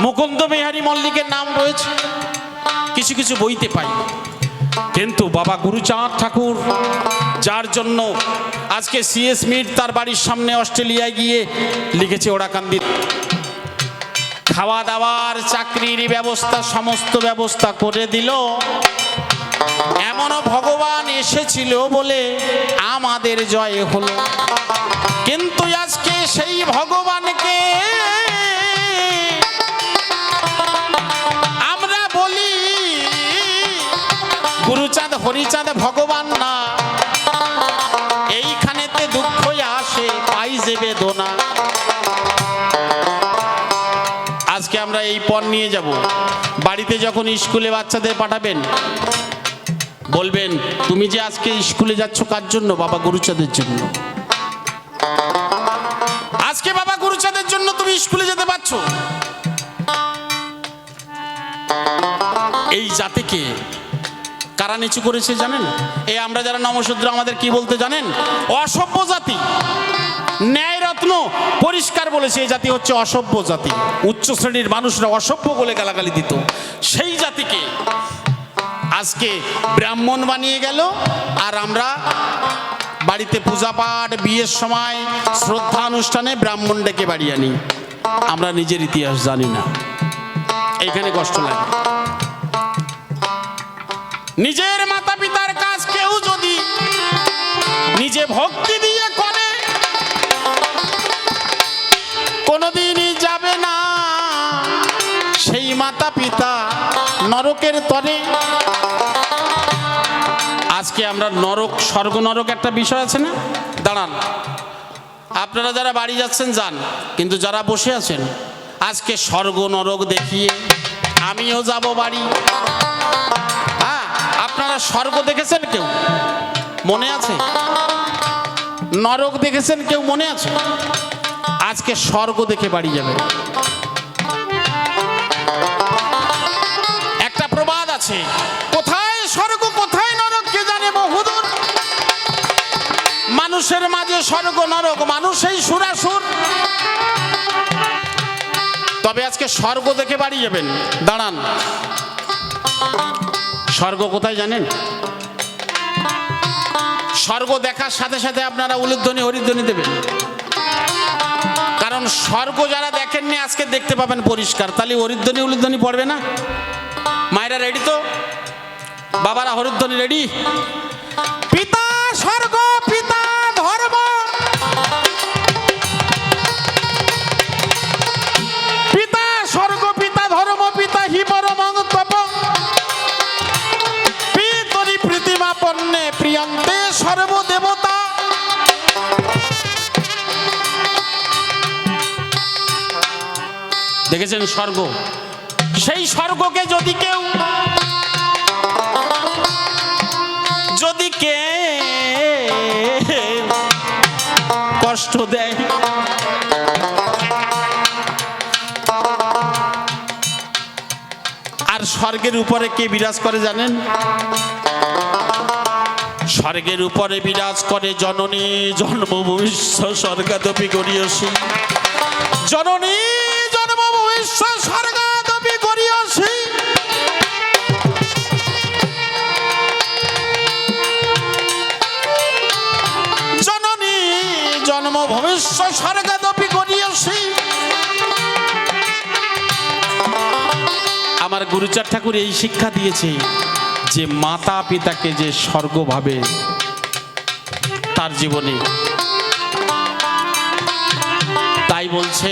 মুকুন্দ বিহারী মল্লিকের নাম রয়েছে, কিছু কিছু বইতে পাই। কিন্তু বাবা গুরুচাঁদ ঠাকুর, যার জন্য আজকে C.S. মিট তার বাড়ির সামনে অস্ট্রেলিয়ায় গিয়ে লিখেছে ওরাকান্দি, খাওয়া দাওয়ার চাকরির ব্যবস্থা সমস্ত ব্যবস্থা করে দিল। এমনও ভগবান এসেছিল বলে আমাদের জয় হলো। কিন্তু আজকে সেই ভগবানকে হরিচাঁদ হরিচাঁদ ভগবান না, এইখানেতে দুঃখ আসে পাই যে বেদনা। আজকে আমরা এই পণ নিয়ে যাব, বাড়িতে যখন স্কুলে বাচ্চাদের পাঠাবেন বলবেন, তুমি যে আজকে স্কুলে যাচ্ছ কার জন্য? বাবা গুরুচাঁদের জন্য। আজকে বাবা গুরুচাঁদের জন্য তুমি স্কুলে যেতে পারছো। এই জাতিকে কারা নিচু করেছে জানেন? এই আমরা যারা নমশূদ্র আমাদের কি বলতে জানেন? অসভ্য জাতি। ন্যায় রত্ন পরিষ্কার বলেছে এই জাতি হচ্ছে অসভ্য জাতি। উচ্চ শ্রেণীর মানুষরা অসভ্য বলে গালাগালি দিত, সেই জাতিকে আজকে ব্রাহ্মণ বানিয়ে গেল। আর আমরা বাড়িতে পূজা পাঠ, বিয়ের সময়, শ্রদ্ধা অনুষ্ঠানে ব্রাহ্মণ ডেকে বাড়ি আনি। আমরা নিজের ইতিহাস জানি না, এইখানে কষ্ট লাগে। নিজের মাতা পিতার কাজ কেউ যদি নিজে ভক্তি দিয়ে করে কোনোদিনই যাবে না সেই মাতা পিতা নরকের তরে। আজকে আমরা নরক, স্বর্গ নরক একটা বিষয় আছে না? দাঁড়ান, আপনারা যারা বাড়ি যাচ্ছেন যান, কিন্তু যারা বসে আছেন আজকে স্বর্গ নরক দেখিয়ে আমিও যাব বাড়ি। হ্যাঁ, আপনারা স্বর্গ দেখেছেন কেউ? মনে আছে? নরক দেখেছেন কেউ? মনে আছে? আজকে স্বর্গ দেখে বাড়ি যাবে। একটা প্রবাদ আছে, কোথায় স্বর্গ কোথায় নরক কে জানে বহুদূর। মানুষের মাঝে স্বর্গ নরক, মানুষই সুরাসুর। তবে আজকে স্বর্গ দেখে বাড়ি যাবেন। দাঁড়ান, স্বর্গ কোথায় জানেন? স্বর্গ দেখার সাথে সাথে আপনারা উলুধ্বনি হরিধ্বনি দেবেন, কারণ স্বর্গ যারা দেখেননি আজকে দেখতে পাবেন পরিষ্কার। তাহলে হরিধ্বনি উলুধ্বনি পড়বে না? মায়েরা রেডি তো? বাবারা হরিধ্বনি রেডি? পিতা স্বর্গ পিতা ধর্ম, পিতা স্বর্গ পিতা ধর্ম, পিতা হি পরমং তপ, পিতরি প্রীতিমা পণ্যে প্রিয়ন্তে সর্বদেবতা। দেখেছেন স্বর্গ? সেই স্বর্গকে যদি কেউ কষ্ট দেয়, আর স্বর্গের উপরে কে বিরাজ করে জানেন? স্বর্গের উপরে বিরাজ করে জননী জন্মভূমিষ্য স্বর্গাদপি গরিয়সী, জননী জন্মভূমিষ্য স্বর্গাদপি গরিয়সী। জননী জন্মভূমিষ্য স্বর্গাদপি গরিয়সী। আমার গুরুচাঁদ ঠাকুর এই শিক্ষা দিয়েছে যে মাতা পিতাকে যে স্বর্গ ভাবে তার জীবনে, তাই বলছে